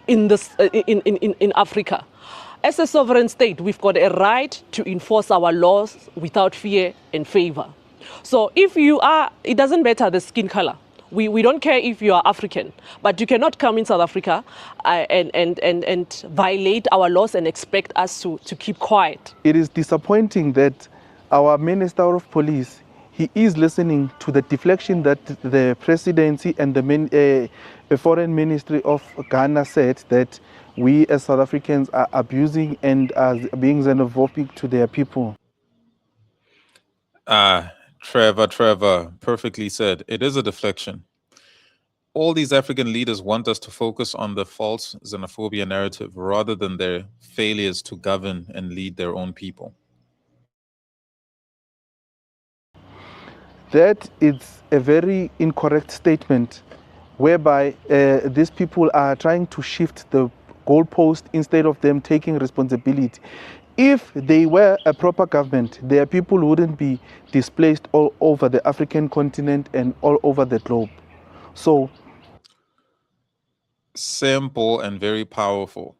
In Africa, as a sovereign state, we've got a right to enforce our laws without fear and favor. So if you are, it doesn't matter the skin color, We don't care if you are African, but you cannot come in South Africa and violate our laws and expect us to keep quiet. It is disappointing that our Minister of Police, he is listening to the deflection that the presidency and the foreign ministry of Ghana said that we as South Africans are abusing and are being xenophobic to their people. Trevor, perfectly said. It is a deflection. All these African leaders want us to focus on the false xenophobia narrative rather than their failures to govern and lead their own people. That is a very incorrect statement, whereby these people are trying to shift the goalpost instead of them taking responsibility. If they were a proper government, their people wouldn't be displaced all over the African continent and all over the globe. So simple and very powerful.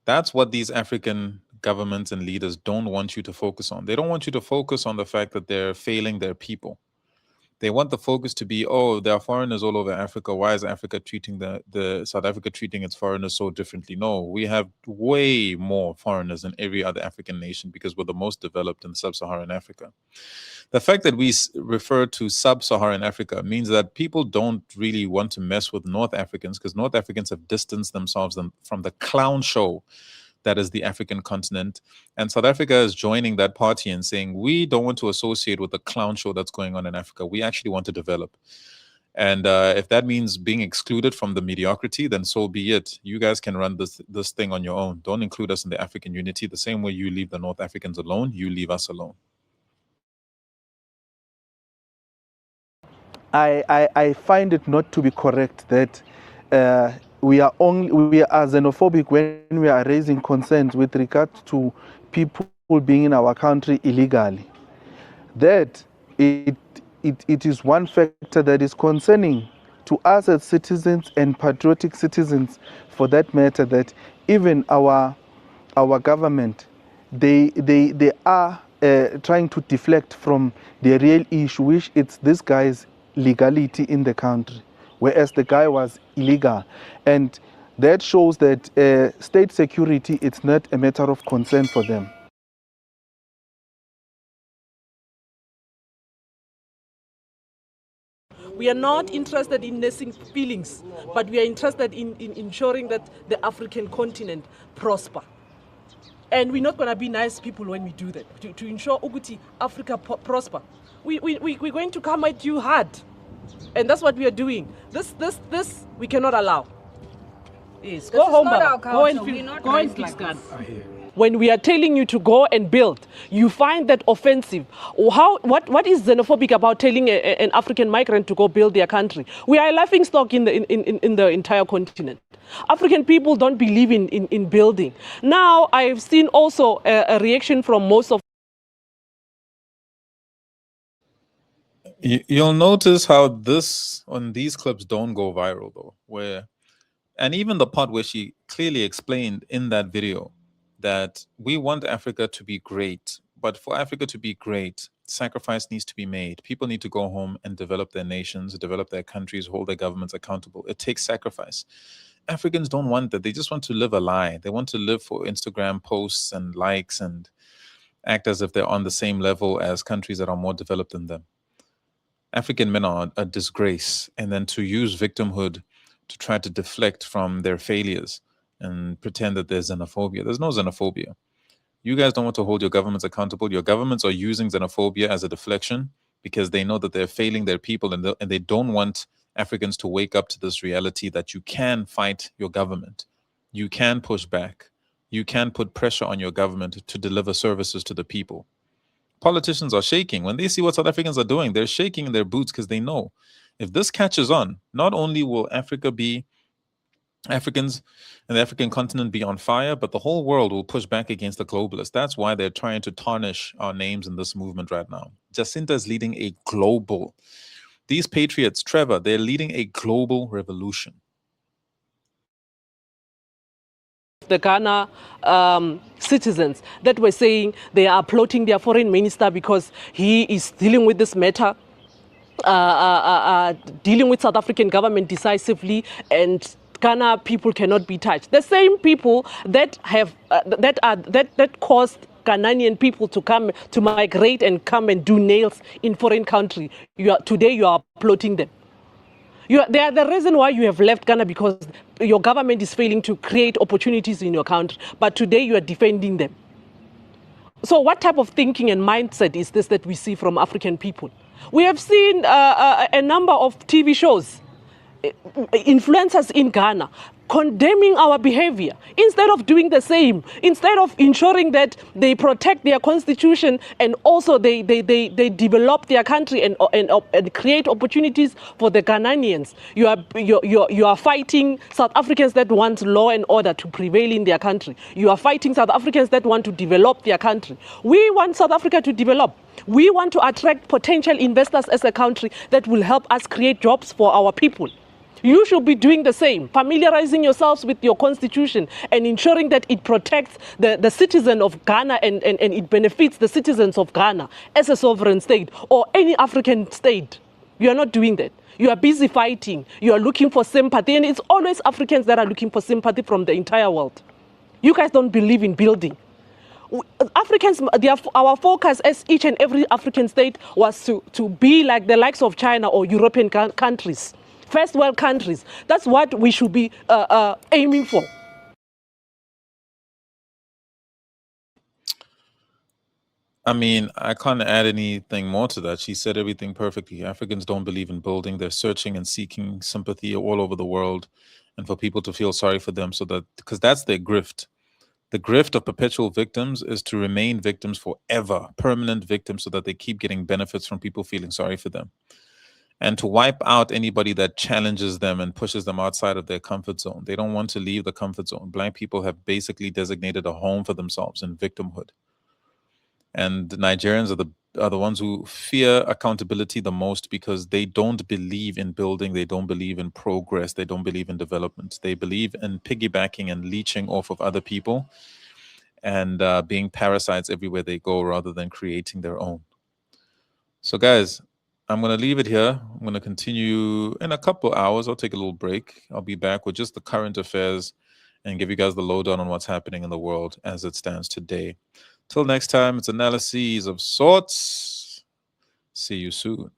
That's what these African governments and leaders don't want you to focus on. They don't want you to focus on the fact that they're failing their people. They want the focus to be, oh, there are foreigners all over Africa. Why is Africa treating the South Africa treating its foreigners so differently? No, we have way more foreigners than every other African nation because we're the most developed in sub-Saharan Africa. The fact that we refer to sub-Saharan Africa means that people don't really want to mess with North Africans because North Africans have distanced themselves from the clown show that is the African continent. And South Africa is joining that party and saying, we don't want to associate with the clown show that's going on in Africa. We actually want to develop. And if that means being excluded from the mediocrity, then so be it. You guys can run this thing on your own. Don't include us in the African unity. The same way you leave the North Africans alone, you leave us alone. I find it not to be correct that we are xenophobic when we are raising concerns with regard to people being in our country illegally. That it is one factor that is concerning to us as citizens and patriotic citizens, for that matter, that even our government, they are trying to deflect from the real issue, which it's this guy's legality in the country, whereas the guy was illegal. And that shows that state security, it's not a matter of concern for them. We are not interested in nursing feelings, but we are interested in ensuring that the African continent prosper. And we're not going to be nice people when we do that. To ensure Uguti Africa prosper, we're going to come at you hard. And that's what we are doing. This we cannot allow. Yes, go home, Baba. Go and fix gun. When we are telling you to go and build, you find that offensive. What is xenophobic about telling an African migrant to go build their country? We are a laughingstock in the entire continent. African people don't believe in building. Now, I've seen also a reaction from most of. You'll notice how these clips don't go viral though, and even the part where she clearly explained in that video that we want Africa to be great, but for Africa to be great, sacrifice needs to be made. People need to go home and develop their nations, develop their countries, hold their governments accountable. It takes sacrifice. Africans don't want that. They just want to live a lie. They want to live for Instagram posts and likes and act as if they're on the same level as countries that are more developed than them. African men are a disgrace, and then to use victimhood to try to deflect from their failures and pretend that there's xenophobia. There's no xenophobia. You guys don't want to hold your governments accountable. Your governments are using xenophobia as a deflection because they know that they're failing their people, and they don't want Africans to wake up to this reality that you can fight your government. You can push back. You can put pressure on your government to deliver services to the people. Politicians are shaking. When they see what South Africans are doing, they're shaking in their boots because they know if this catches on, not only will Africans and the African continent be on fire, but the whole world will push back against the globalists. That's why they're trying to tarnish our names in this movement right now. Jacinta is leading a global. These patriots, Trevor, they're leading a global revolution. The Ghana citizens that were saying they are applauding their foreign minister because he is dealing with this matter. dealing with South African government decisively, and Ghana people cannot be touched. The same people that have that caused Ghanaian people to come to migrate and come and do nails in foreign country. Today you are applauding them. They are the reason why you have left Ghana, because your government is failing to create opportunities in your country. But today you are defending them. So what type of thinking and mindset is this that we see from African people? We have seen a number of TV shows, influencers in Ghana, condemning our behavior instead of doing the same, instead of ensuring that they protect their constitution and also they develop their country and create opportunities for the Ghanaians. You are fighting South Africans that want law and order to prevail in their country. You are fighting South Africans that want to develop their country. We want South Africa to develop. We want to attract potential investors as a country that will help us create jobs for our people. You should be doing the same, familiarizing yourselves with your constitution and ensuring that it protects the citizen of Ghana and it benefits the citizens of Ghana as a sovereign state or any African state. You are not doing that. You are busy fighting. You are looking for sympathy, and it's always Africans that are looking for sympathy from the entire world. You guys don't believe in building. Africans, our focus as each and every African state was to be like the likes of China or European countries. First world countries. That's what we should be aiming for. I mean, I can't add anything more to that. She said everything perfectly. Africans don't believe in building. They're searching and seeking sympathy all over the world, and for people to feel sorry for them, so that, because that's their grift. The grift of perpetual victims is to remain victims forever, permanent victims, so that they keep getting benefits from people feeling sorry for them. And to wipe out anybody that challenges them and pushes them outside of their comfort zone. They don't want to leave the comfort zone. Black people have basically designated a home for themselves in victimhood. And the Nigerians are the ones who fear accountability the most, because they don't believe in building, they don't believe in progress, they don't believe in development. They believe in piggybacking and leeching off of other people and being parasites everywhere they go, rather than creating their own. So guys, I'm going to leave it here. I'm going to continue in a couple hours. I'll take a little break. I'll be back with just the current affairs and give you guys the lowdown on what's happening in the world as it stands today. Till next time, it's analyses of sorts. See you soon.